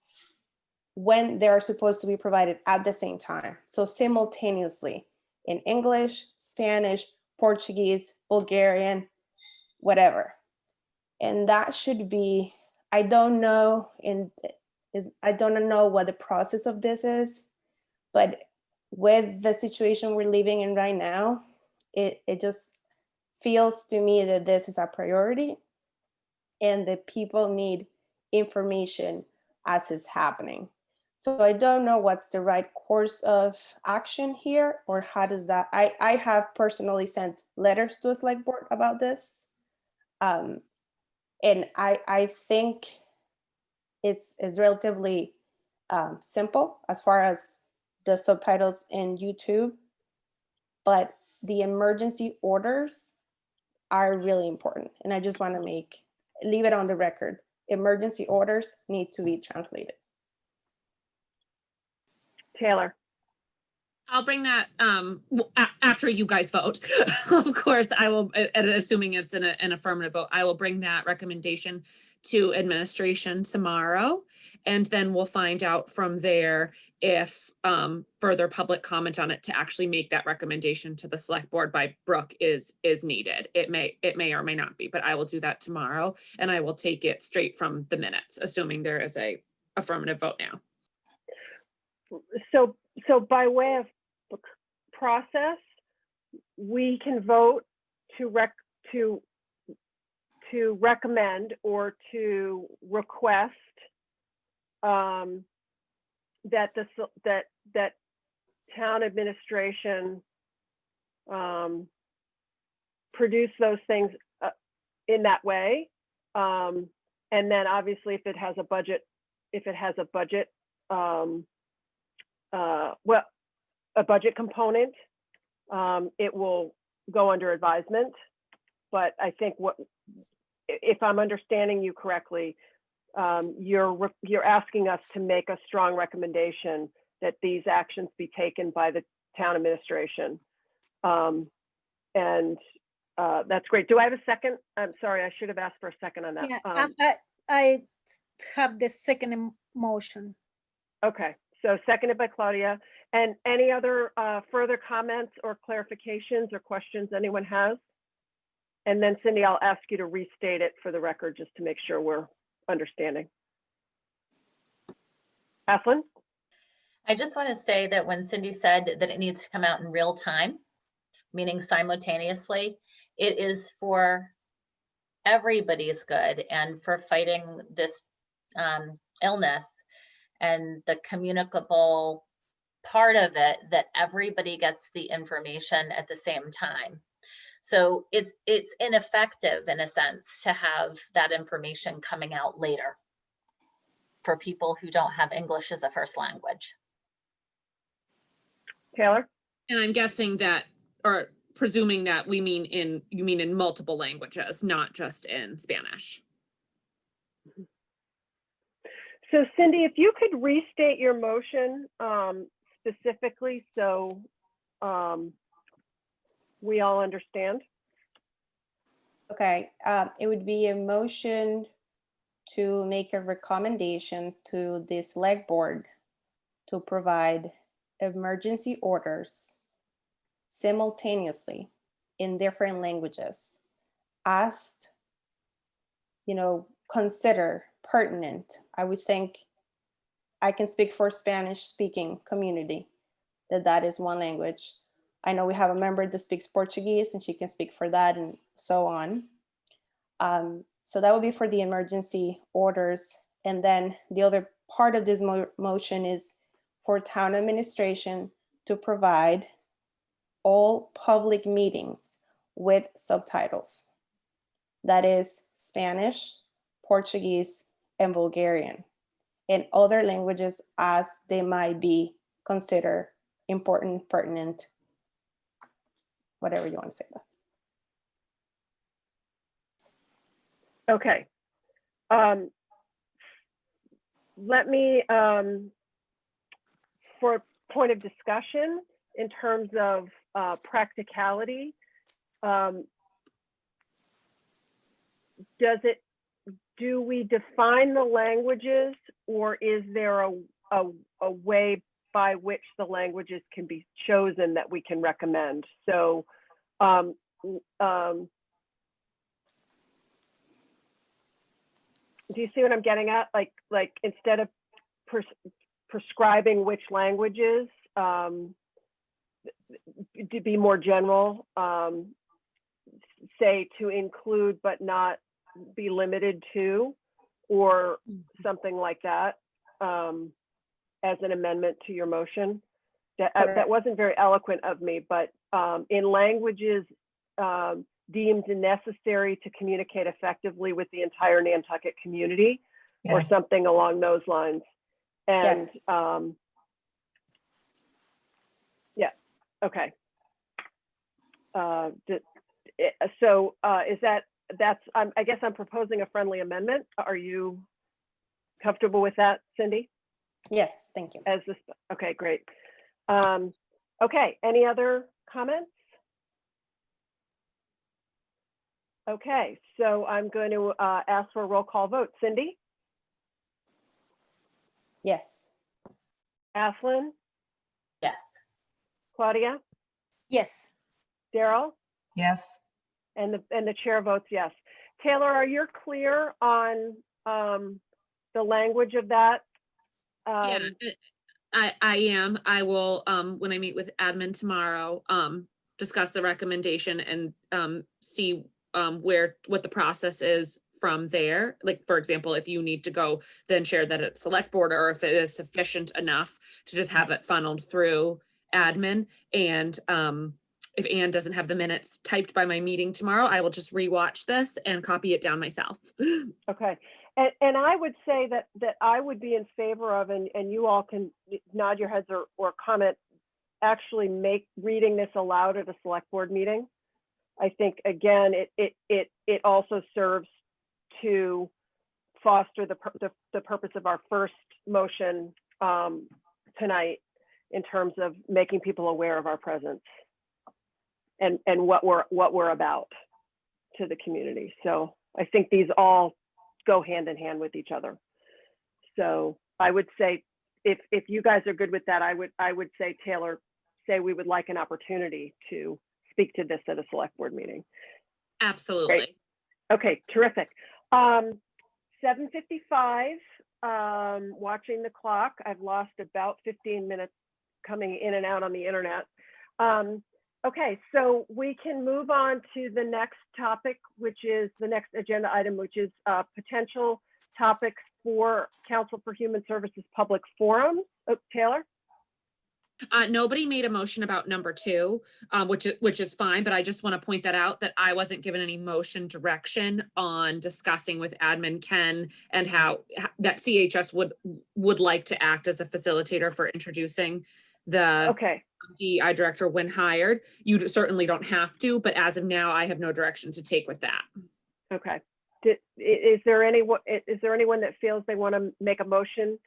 when they are supposed to be provided at the same time. So simultaneously in English, Spanish, Portuguese, Bulgarian, whatever. And that should be, I don't know what the process of this is, but with the situation we're living in right now, it just feels to me that this is a priority and that people need information as it's happening. So I don't know what's the right course of action here, or how does that, I have personally sent letters to a select board about this. And I think it's relatively simple as far as the subtitles in YouTube, but the emergency orders are really important. And I just want to leave it on the record. Emergency orders need to be translated. Taylor. I'll bring that after you guys vote. Of course, I will, assuming it's an affirmative vote, I will bring that recommendation to administration tomorrow. And then we'll find out from there if further public comment on it to actually make that recommendation to the select board by Brooke is needed. It may or may not be, but I will do that tomorrow, and I will take it straight from the minutes, assuming there is a affirmative vote now. So by way of process, we can vote to recommend or to request that town administration produce those things in that way, and then obviously if it has a budget, a budget component, it will go under advisement. But I think if I'm understanding you correctly, you're asking us to make a strong recommendation that these actions be taken by the town administration. And that's great. Do I have a second? I'm sorry, I should have asked for a second on that. Yeah, I have the second motion. Okay, so seconded by Claudia. And any other further comments or clarifications or questions anyone has? And then Cindy, I'll ask you to restate it for the record just to make sure we're understanding. Aslyn? I just want to say that when Cindy said that it needs to come out in real time, meaning simultaneously, it is for everybody's good and for fighting this illness, and the communicable part of it, that everybody gets the information at the same time. So it's ineffective in a sense to have that information coming out later for people who don't have English as a first language. Taylor? And I'm guessing that, or presuming that you mean in multiple languages, not just in Spanish. So Cindy, if you could restate your motion specifically so we all understand. Okay, it would be a motion to make a recommendation to the select board to provide emergency orders simultaneously in different languages as, consider pertinent. I would think, I can speak for Spanish speaking community, that is one language. I know we have a member that speaks Portuguese and she can speak for that, and so on. So that would be for the emergency orders. And then the other part of this motion is for town administration to provide all public meetings with subtitles. That is Spanish, Portuguese, and Bulgarian, and other languages as they might be considered important, pertinent, whatever you want to say. Okay. Let me, for point of discussion in terms of practicality, do we define the languages, or is there a way by which the languages can be chosen that we can recommend. So do you see what I'm getting at? Like instead of prescribing which languages, to be more general, say to include but not be limited to, or something like that, as an amendment to your motion. That wasn't very eloquent of me, but in languages deemed necessary to communicate effectively with the entire Nantucket community, or Yes. something along those lines. And Yes. yeah, okay. So is I guess I'm proposing a friendly amendment. Are you comfortable with that, Cindy? Yes, thank you. As this, okay, great. Okay, any other comments? Okay, so I'm going to ask for a roll call vote. Cindy? Yes. Aslin? Yes. Claudia? Yes. Daryl? Yes. And the chair votes yes. Taylor, are you clear on the language of that? Yeah, I am. I will, when I meet with admin tomorrow, discuss the recommendation and see what the process is from there. Like, for example, if you need to go, then share that at select board, or if it is sufficient enough to just have it funneled through admin. And if Anne doesn't have the minutes typed by my meeting tomorrow, I will just rewatch this and copy it down myself. Okay. And I would say that I would be in favor of, and you all can nod your heads or comment, actually reading this aloud at a select board meeting. I think, again, it also serves to foster the purpose of our first motion tonight, in terms of making people aware of our presence and what we're about to the community. So I think these all go hand in hand with each other. So I would say, if you guys are good with that, I would say, Taylor, say we would like an opportunity to speak to this at a select board meeting. Absolutely. Great. Okay, terrific. 7:55, watching the clock. I've lost about 15 minutes coming in and out on the internet. Okay, so we can move on to the next topic, which is the next agenda item, which is potential topics for Council for Human Services public forum. Oh, Taylor? Nobody made a motion about number 2, which is fine, but I just want to point that out, that I wasn't given any motion direction on discussing with admin Ken and how that CHS would like to act as a facilitator for introducing the Okay, DEI director when hired. You certainly don't have to, but as of now, I have no direction to take with that. okay. Is there anyone that feels they want to make a motion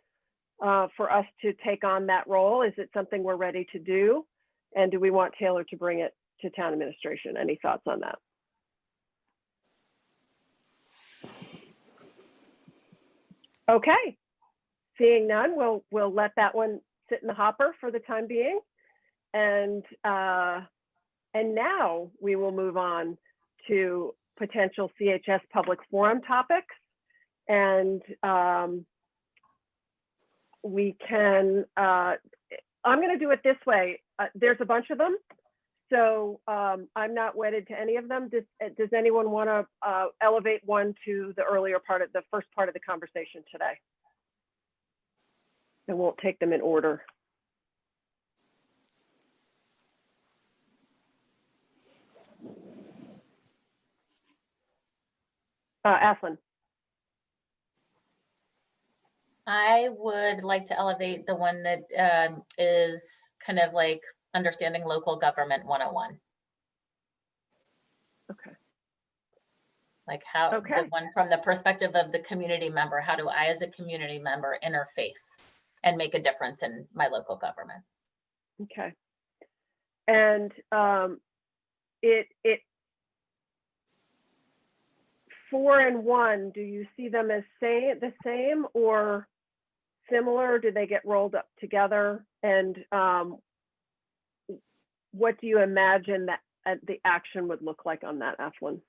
for us to take on that role? Is it something we're ready to do? And do we want Taylor to bring it to town administration? Any thoughts on that? Okay, seeing none, we'll let that one sit in the hopper for the time being. And now we will move on to potential CHS public forum topics. And we can, I'm going to do it this way. There's a bunch of them, so I'm not wedded to any of them. Does anyone want to elevate one to the first part of the conversation today? I won't take them in order. Aslin. I would like to elevate the one that is kind of like understanding local government 101. Okay. Like how, the Okay. one from the perspective of the community member, how do I as a community member interface and make a difference in my local government? Okay. And it 4 and 1, do you see them as the same or similar? Do they get rolled up together? And what do you imagine that the action would look like on that, Eflin?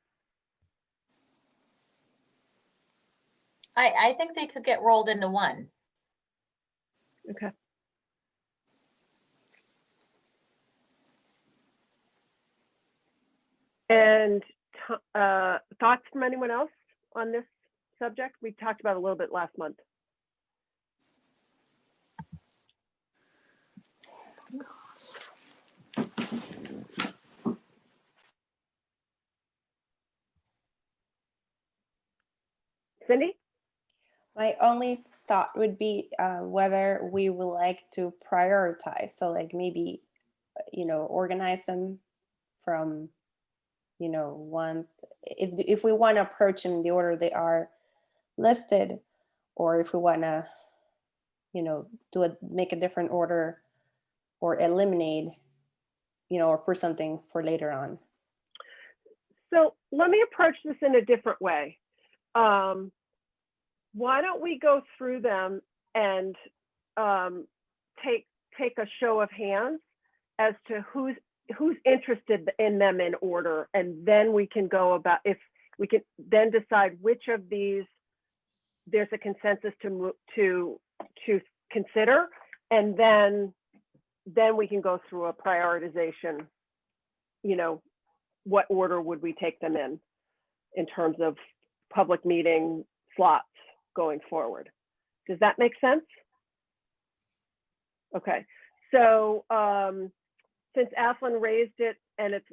I think they could get rolled into one. Okay. And thoughts from anyone else on this subject? We talked about it a little bit last month. Cindy? My only thought would be whether we would like to prioritize. So like maybe, organize them from, one, if we want to approach them in the order they are listed, or if we want to, make a different order or eliminate, or put something for later on. So let me approach this in a different way. Why don't we go through them and take a show of hands as to who's interested in them in order, and then we can go about, if we can then decide which of these there's a consensus to consider, and then we can go through a prioritization. What order would we take them in terms of public meeting slots going forward? Does that make sense? Okay, so since Eflin raised it, and it's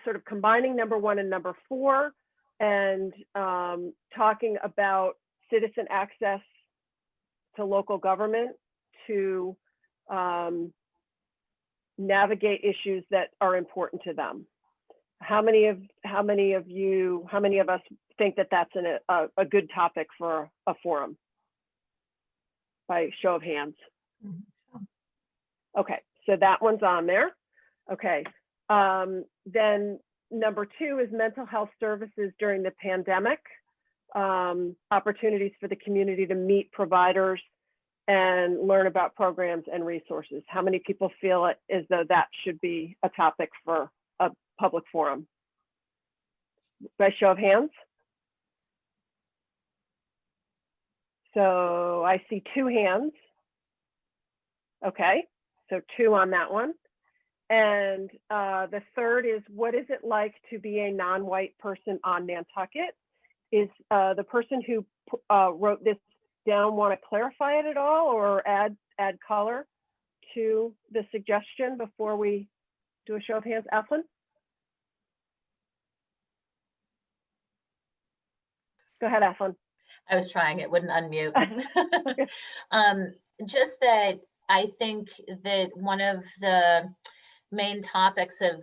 sort of combining number 1 and number 4, and talking about citizen access to local government to navigate issues that are important to them. How many of us think that that's a good topic for a forum? By show of hands. Okay, so that one's on there. Okay, then number 2 is mental health services during the pandemic. Opportunities for the community to meet providers and learn about programs and resources. How many people feel it as though that should be a topic for a public forum? By show of hands. So I see 2 hands. Okay, so 2 on that one. And the third is, what is it like to be a non-white person on Nantucket? Is the person who wrote this down want to clarify it at all, or add color to the suggestion before we do a show of hands? Eflin? Go ahead, Eflin. I was trying, it wouldn't unmute. Just that I think that one of the main topics of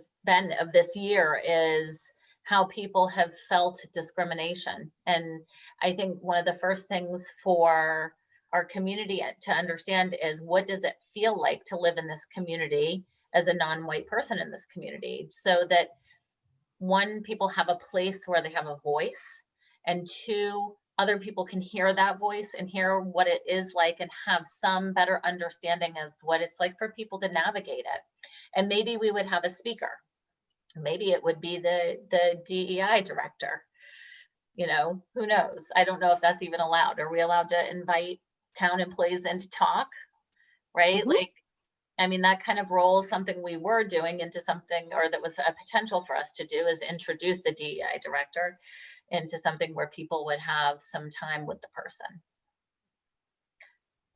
this year is how people have felt discrimination. And I think one of the first things for our community to understand is, what does it feel like to live in this community as a non-white person in this community? So that 1, people have a place where they have a voice, and 2, other people can hear that voice and hear what it is like and have some better understanding of what it's like for people to navigate it. And maybe we would have a speaker. Maybe it would be the DEI director. Who knows? I don't know if that's even allowed. Are we allowed to invite town employees in to talk? Right? Mm-hmm. That kind of rolls something we were doing into something, or that was a potential for us to do, is introduce the DEI director into something where people would have some time with the person.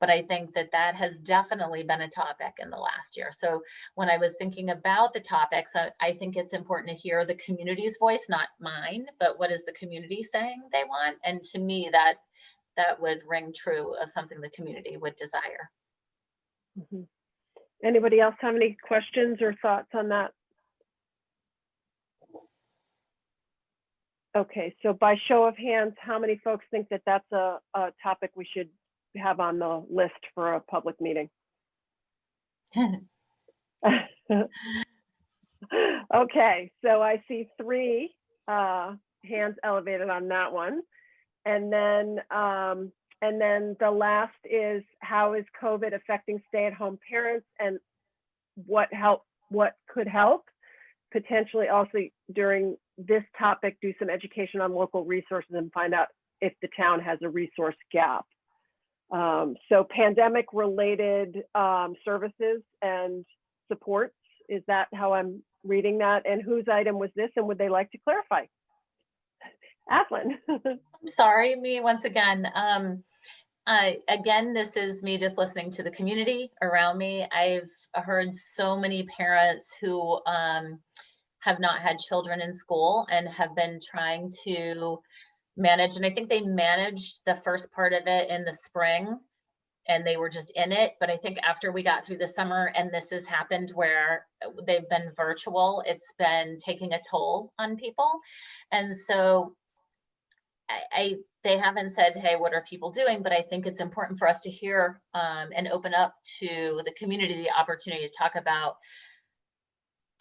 But I think that has definitely been a topic in the last year. So when I was thinking about the topics, I think it's important to hear the community's voice, not mine, but what is the community saying they want? And to me, that would ring true of something the community would desire. Mm-hmm. Anybody else have any questions or thoughts on that? Okay, so by show of hands, how many folks think that that's a topic we should have on the list for a public meeting? Okay, so I see 3 hands elevated on that one. And then And then the last is, how is COVID affecting stay-at-home parents and what could help? Potentially also during this topic, do some education on local resources and find out if the town has a resource gap. So pandemic-related services and supports, is that how I'm reading that? And whose item was this, and would they like to clarify? Aslin. I'm sorry, me once again. Again, this is me just listening to the community around me. I've heard so many parents who have not had children in school and have been trying to manage. And I think they managed the first part of it in the spring and they were just in it. But I think after we got through the summer and this has happened where they've been virtual, it's been taking a toll on people. And so they haven't said, hey, what are people doing? But I think it's important for us to hear and open up to the community the opportunity to talk about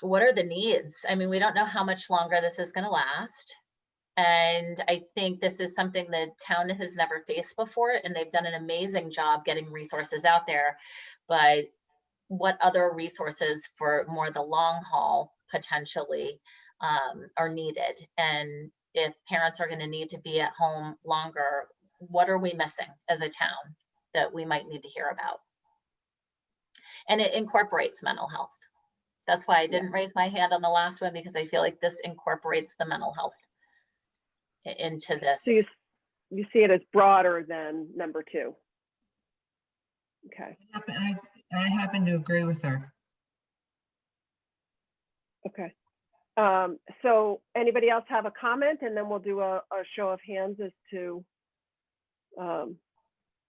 what are the needs. I mean, we don't know how much longer this is going to last. And I think this is something the town has never faced before, and they've done an amazing job getting resources out there. But what other resources for more the long haul potentially are needed? And if parents are going to need to be at home longer, what are we missing as a town that we might need to hear about? And it incorporates mental health. That's why I didn't raise my hand on the last one, because I feel like this incorporates the mental health into this. So you see it as broader than number 2. Okay. I happen to agree with her. Okay. So anybody else have a comment, and then we'll do a show of hands as to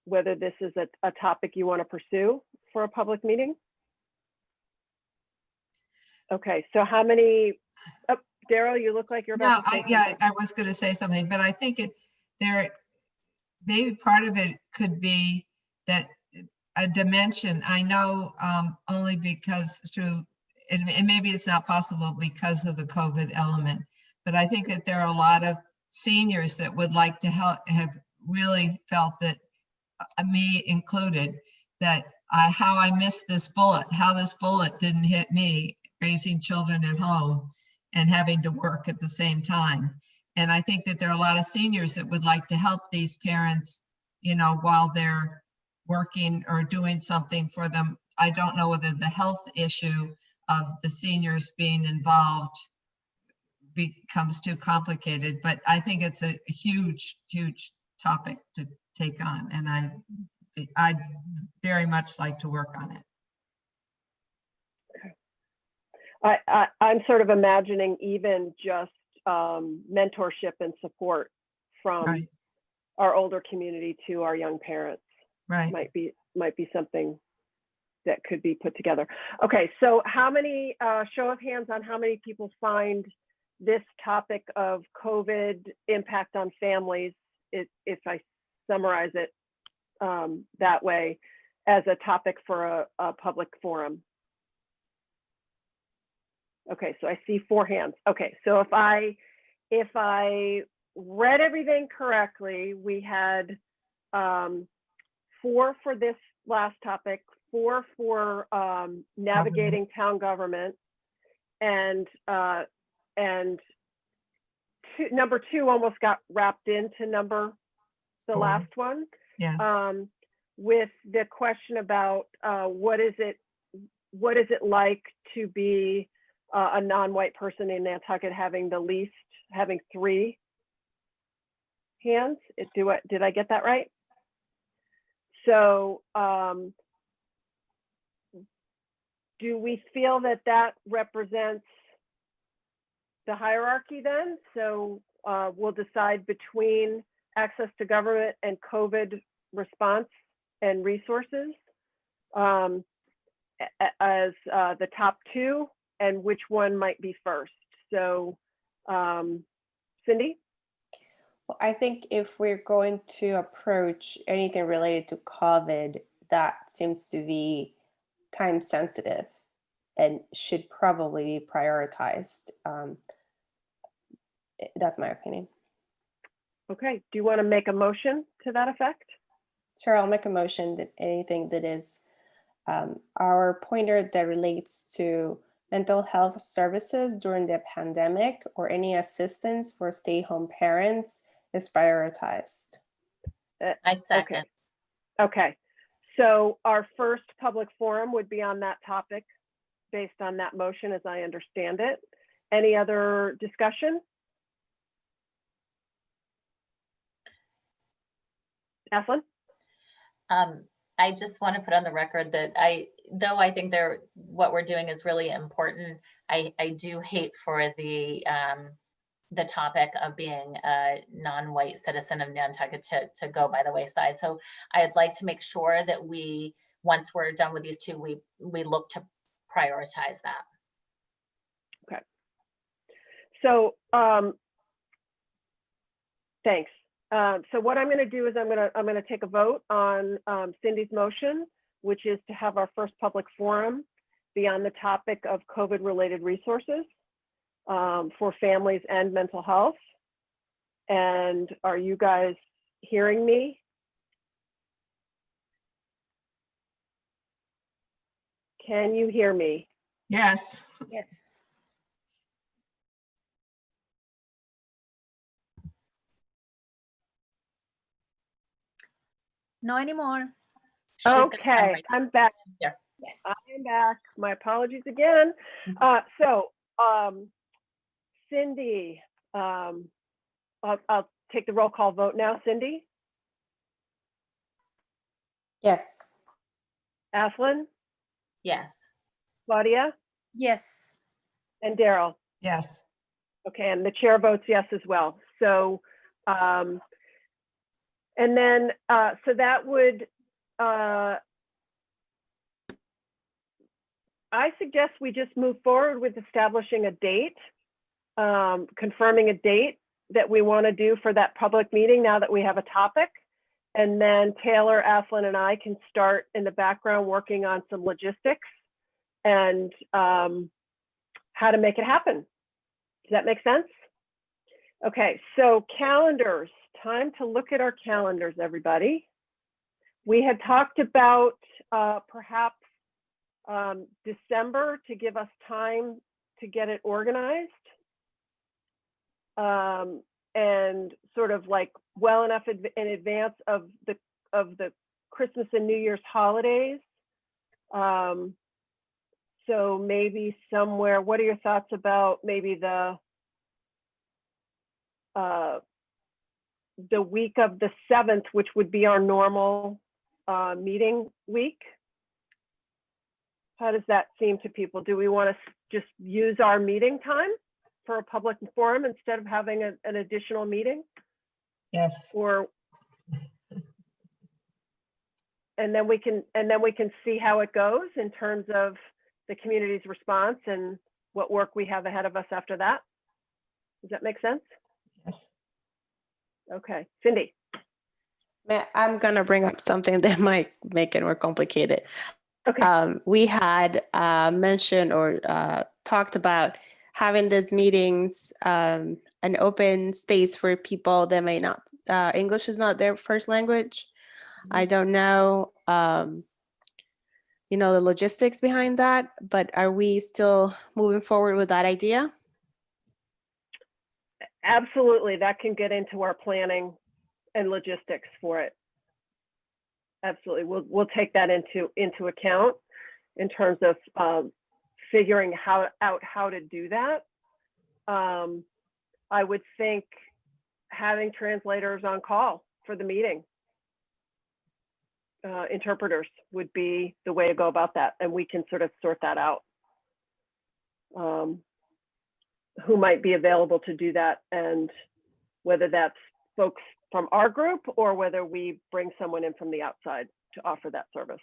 whether this is a topic you want to pursue for a public meeting. Okay, so how many, Daryl, you look like you're about to say something. Yeah, I was going to say something, but I think maybe part of it could be that a dimension. I know only because and maybe it's not possible because of the COVID element, but I think that there are a lot of seniors that would like to help, have really felt that, me included, that how I missed this bullet, how this bullet didn't hit me, raising children at home and having to work at the same time. And I think that there are a lot of seniors that would like to help these parents, while they're working or doing something for them. I don't know whether the health issue of the seniors being involved becomes too complicated, but I think it's a huge, huge topic to take on. And I'd very much like to work on it. I'm sort of imagining even just mentorship and support from our older community to our young parents. Right. Might be something that could be put together. Okay, so how many, show of hands on how many people find this topic of COVID impact on families, if I summarize it that way, as a topic for a public forum? Okay, so I see 4 hands. Okay, so if I read everything correctly, we had 4 for this last topic, 4 for navigating town government, and number 2 almost got wrapped into the 4. last one. Yes. With the question about what is it like to be a non-white person in Nantucket, having 3 hands. Did I get that right? So do we feel that represents the hierarchy then? So we'll decide between access to government and COVID response and resources as the top 2, and which one might be first. So Cindy? Well, I think if we're going to approach anything related to COVID, that seems to be time sensitive and should probably be prioritized. That's my opinion. Okay, do you want to make a motion to that effect? Sure, I'll make a motion that anything that is our pointer that relates to mental health services during the pandemic or any assistance for stay-home parents is prioritized. I second. Okay. So our first public forum would be on that topic based on that motion, as I understand it. Any other discussion? Evelyn? I just want to put on the record that though I think what we're doing is really important, I do hate for the topic of being a non-white citizen of Nantucket to go by the wayside. So I'd like to make sure that once we're done with these two, we look to prioritize that. Okay. So thanks. So what I'm going to do is I'm going to take a vote on Cindy's motion, which is to have our first public forum be on the topic of COVID-related resources for families and mental health. And are you guys hearing me? Can you hear me? Yes. Yes. No anymore. She's gonna come Okay, right I'm back. here. Yes. I am back. My apologies again. Cindy, I'll take the roll call vote now. Cindy, Yes. Ashlyn, Yes. Claudia, Yes. and Daryl. Yes. Okay, and the chair votes yes as well. So, and then, so that would, I suggest we just move forward with establishing a date, confirming a date that we want to do for that public meeting now that we have a topic. And then Taylor, Ashlyn, and I can start in the background working on some logistics and how to make it happen. Does that make sense? Okay, so calendars, time to look at our calendars, everybody. We had talked about perhaps December to give us time to get it organized and sort of like well enough in advance of the Christmas and New Year's holidays. So maybe somewhere, what are your thoughts about maybe the week of the 7th, which would be our normal meeting week? How does that seem to people? Do we want to just use our meeting time for a public forum instead of having an additional meeting? Yes. And then we can see how it goes in terms of the community's response and what work we have ahead of us after that. Does that make sense? Yes. Okay, Cindy. I'm gonna bring up something that might make it more complicated. Okay. We had mentioned or talked about having these meetings, an open space for people that may not, English is not their first language. I don't know, the logistics behind that, but are we still moving forward with that idea? Absolutely, that can get into our planning and logistics for it. Absolutely, we'll take that into account in terms of figuring out how to do that. I would think having translators on call for the meeting, interpreters would be the way to go about that, and we can sort of sort that out. Who might be available to do that, and whether that's folks from our group or whether we bring someone in from the outside to offer that service.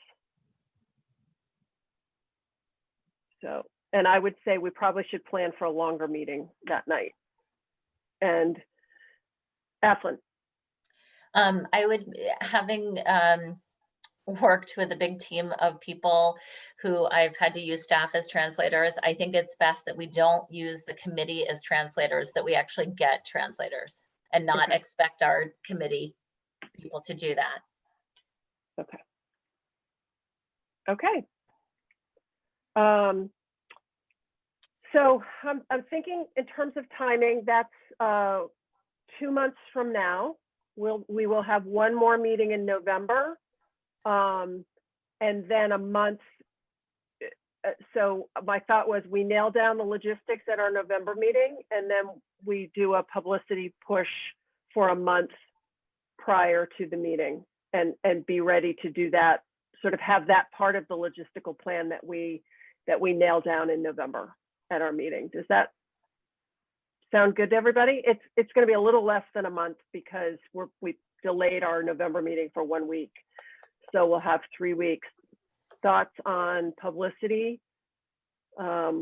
So, and I would say we probably should plan for a longer meeting that night. And Ashlyn. I would, having worked with a big team of people who I've had to use staff as translators, I think it's best that we don't use the committee as translators, that we actually get translators and not expect our committee people to do that. Okay. Okay. So I'm thinking in terms of timing, that's 2 months from now. We will have one more meeting in November, and then a month. So my thought was we nail down the logistics at our November meeting, and then we do a publicity push for a month prior to the meeting, and be ready to do that, sort of have that part of the logistical plan that we nail down in November at our meeting. Does that sound good to everybody? It's going to be a little less than a month because we delayed our November meeting for 1 week. So we'll have 3 weeks. Thoughts on publicity? Are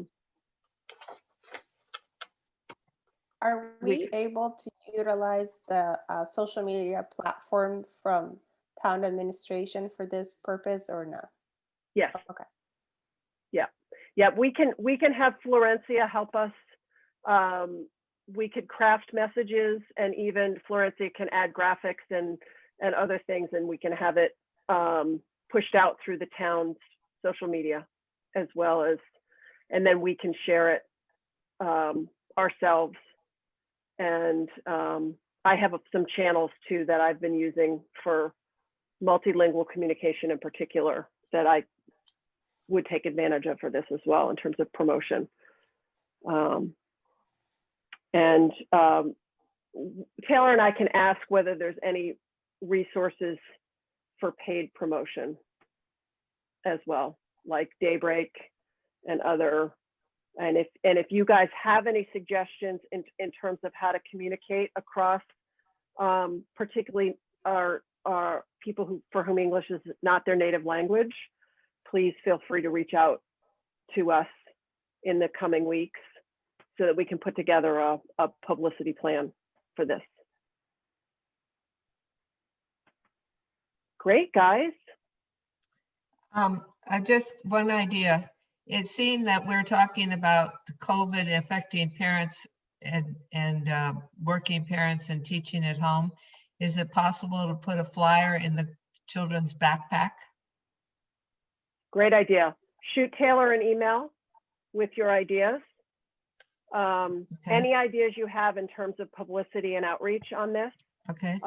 we able to utilize the social media platform from town administration for this purpose or no? Yes. Okay. Yeah, we can have Florencia help us. We could craft messages, and even Florencia can add graphics and other things, and we can have it pushed out through the town's social media as well as, and then we can share it ourselves. And I have some channels too that I've been using for multilingual communication in particular that I would take advantage of for this as well in terms of promotion. Taylor and I can ask whether there's any resources for paid promotion as well, like Daybreak and other. And if you guys have any suggestions in terms of how to communicate across, particularly our people for whom English is not their native language, please feel free to reach out to us in the coming weeks so that we can put together a publicity plan for this. Great, guys. Just one idea. It seemed that we're talking about the COVID affecting parents and working parents and teaching at home. Is it possible to put a flyer in the children's backpack? Great idea. Shoot Taylor an email with your ideas. Okay. Any ideas you have in terms of publicity and outreach on this? Okay.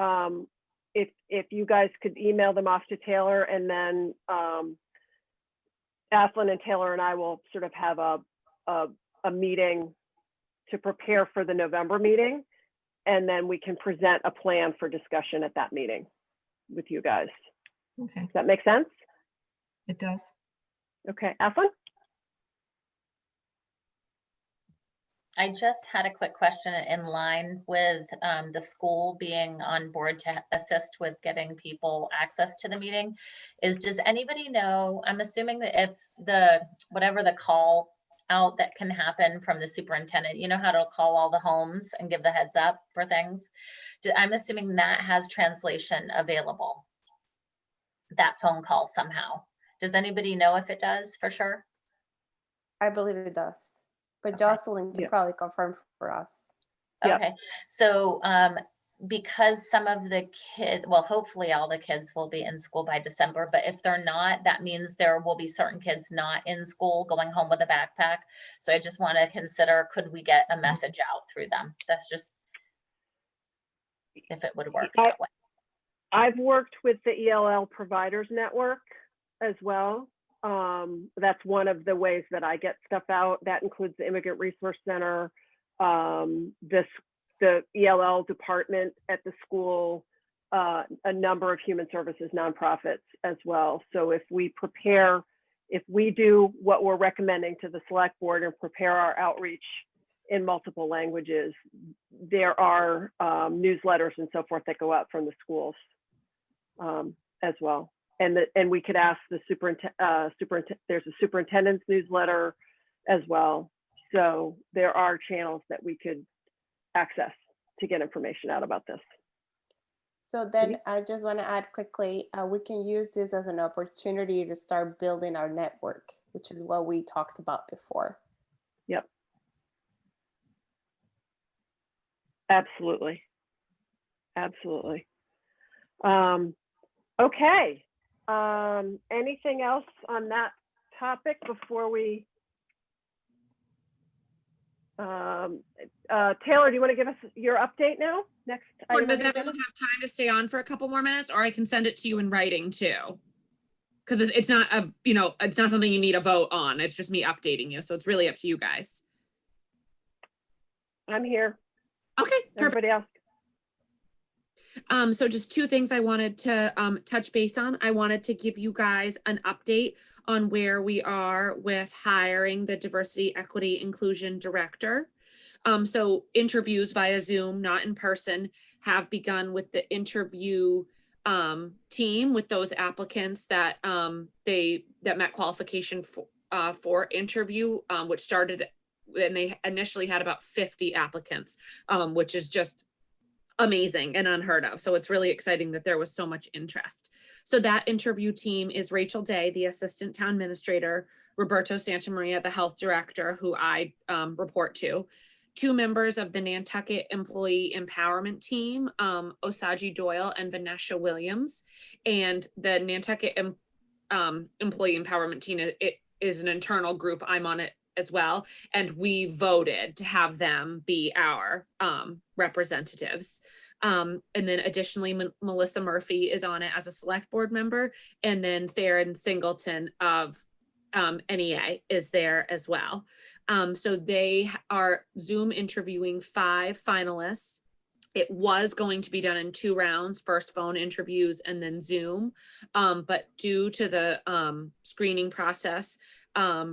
If you guys could email them off to Taylor, and then Athlon and Taylor and I will sort of have a meeting to prepare for the November meeting, and then we can present a plan for discussion at that meeting with you guys. Okay. Does that make sense? It does. Okay, Athlon? I just had a quick question in line with the school being on board to assist with getting people access to the meeting. Does anybody know, I'm assuming that if whatever the call out that can happen from the superintendent, you know how to call all the homes and give the heads up for things? I'm assuming that has translation available, that phone call somehow. Does anybody know if it does for sure? I believe it does, but Okay. Jocelyn can Yeah. probably confirm for us. Yeah. Okay, so because some of the kids, well, hopefully all the kids will be in school by December, but if they're not, that means there will be certain kids not in school going home with a backpack. So I just want to consider, could we get a message out through them? That's just if it would work that way. I've worked with the ELL Providers Network as well. That's one of the ways that I get stuff out. That includes the Immigrant Resource Center, the ELL department at the school, a number of human services nonprofits as well. So if we do what we're recommending to the select board and prepare our outreach in multiple languages, there are newsletters and so forth that go out from the schools as well. And we could ask the there's a superintendent's newsletter as well. So there are channels that we could access to get information out about this. So then I just want to add quickly, we can use this as an opportunity to start building our network, which is what we talked about before. Yep. Absolutely. Absolutely. Okay. Anything else on that topic before we? Taylor, do you want to give us your update now? Next Or item on does the everyone agenda? have time to stay on for a couple more minutes, or I can send it to you in writing too? Because it's not a, it's not something you need a vote on. It's just me updating you. So it's really up to you guys. I'm here. Okay, perfect. Everybody else? So just two things I wanted to touch base on. I wanted to give you guys an update on where we are with hiring the Diversity, Equity, Inclusion Director. So interviews via Zoom, not in person, have begun with the interview team with those applicants that that met qualification for interview, which started, and they initially had about 50 applicants, which is just amazing and unheard of. So it's really exciting that there was so much interest. So that interview team is Rachel Day, the assistant town administrator, Roberto Santamaria, the health director, who I report to, two members of the Nantucket Employee Empowerment Team, Osaji Doyle and Vanessa Williams. And the Nantucket Employee Empowerment Team, it is an internal group. I'm on it as well. And we voted to have them be our representatives. And then additionally, Melissa Murphy is on it as a select board member. And then Theron Singleton of NEA is there as well. So they are Zoom interviewing 5 finalists. It was going to be done in 2 rounds, first phone interviews and then Zoom. But due to the screening process,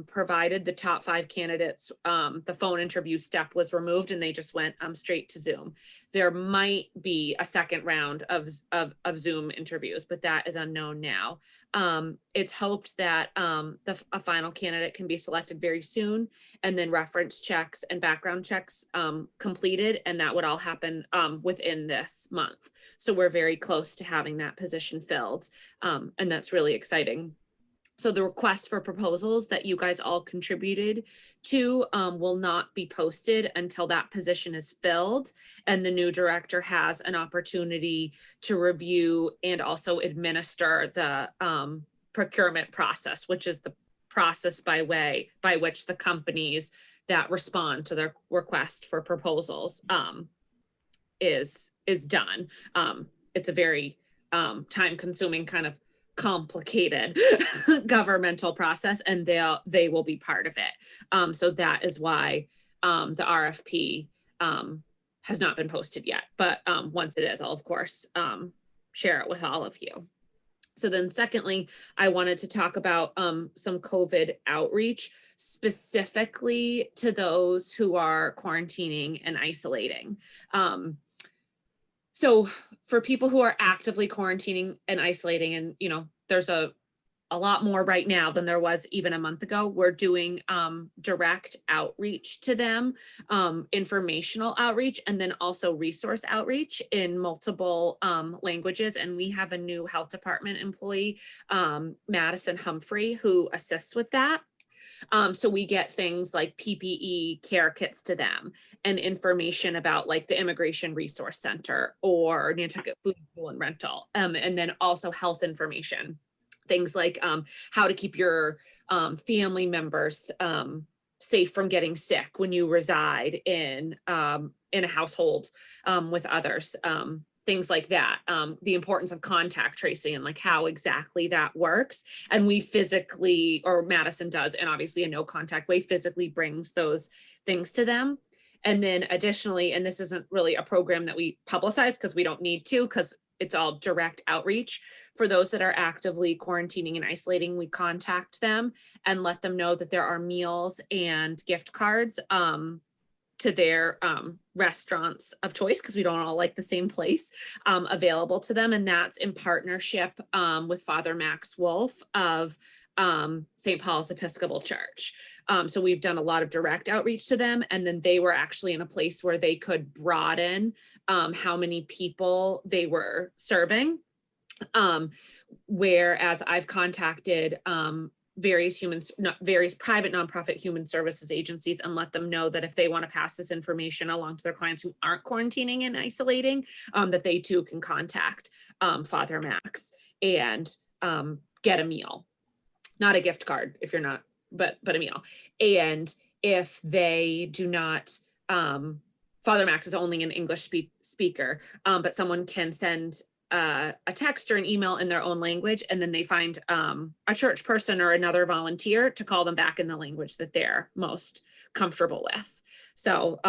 provided the top 5 candidates, the phone interview step was removed and they just went straight to Zoom. There might be a second round of Zoom interviews, but that is unknown now. It's hoped that a final candidate can be selected very soon, and then reference checks and background checks completed, and that would all happen within this month. So we're very close to having that position filled, and that's really exciting. So the request for proposals that you guys all contributed to will not be posted until that position is filled, and the new director has an opportunity to review and also administer the procurement process, which is the process by which the companies that respond to their request for proposals is done. It's a very time-consuming, kind of complicated governmental process, and they will be part of it. So that is why the RFP has not been posted yet. But once it is, I'll of course share it with all of you. So then secondly, I wanted to talk about some COVID outreach, specifically to those who are quarantining and isolating. So for people who are actively quarantining and isolating, and there's a lot more right now than there was even a month ago, we're doing direct outreach to them, informational outreach, and then also resource outreach in multiple languages. And we have a new health department employee, Madison Humphrey, who assists with that. So we get things like PPE care kits to them and information about like the Immigration Resource Center or Nantucket Food, Fuel and Rental, and then also health information. Things like how to keep your family members safe from getting sick when you reside in a household with others. Things like that, the importance of contact tracing and like how exactly that works. And we physically, or Madison does, and obviously a no contact way, physically brings those things to them. And then additionally, and this isn't really a program that we publicize because we don't need to, because it's all direct outreach. For those that are actively quarantining and isolating, we contact them and let them know that there are meals and gift cards to their restaurants of choice, because we don't all like the same place, available to them. And that's in partnership with Father Max Wolf of St. Paul's Episcopal Church. So we've done a lot of direct outreach to them, and then they were actually in a place where they could broaden how many people they were serving. Whereas I've contacted various private nonprofit human services agencies and let them know that if they want to pass this information along to their clients who aren't quarantining and isolating, that they too can contact Father Max. And get a meal, not a gift card if you're not, but a meal. And if they do not, Father Max is only an English speaker, but someone can send a text or an email in their own language, and then they find a church person or another volunteer to call them back in the language that they're most comfortable with. So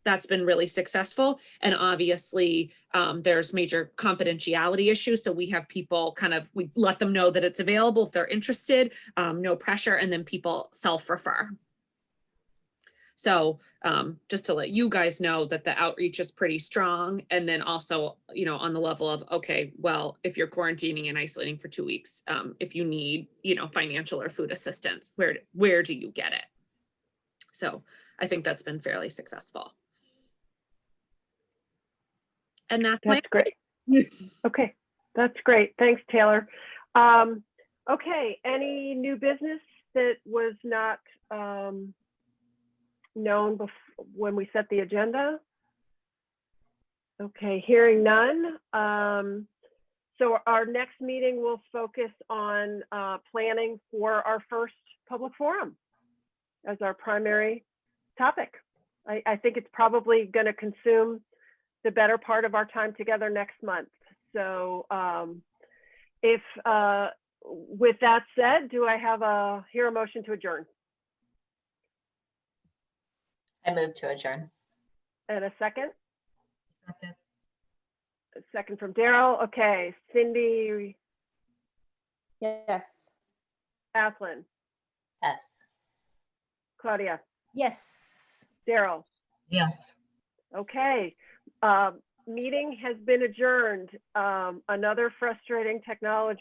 that's been really successful. And obviously there's major confidentiality issues. So we have people we let them know that it's available if they're interested, no pressure, and then people self-refer. So just to let you guys know that the outreach is pretty strong. And then also, on the level of, okay, well, if you're quarantining and isolating for 2 weeks, if you need, financial or food assistance, where do you get it? So I think that's been fairly successful. And that's great. Okay, that's great. Thanks, Taylor. Okay, any new business that was not known when we set the agenda? Okay, hearing none. So our next meeting will focus on planning for our first public forum as our primary topic. I think it's probably going to consume the better part of our time together next month. So with that said, do I have a motion to adjourn? I move to adjourn. And a second? Second. A second from Daryl. Okay, Cindy, Yes. Athlon, Yes. Claudia, Yes. Daryl. Yes. Okay, meeting has been adjourned. Another frustrating technology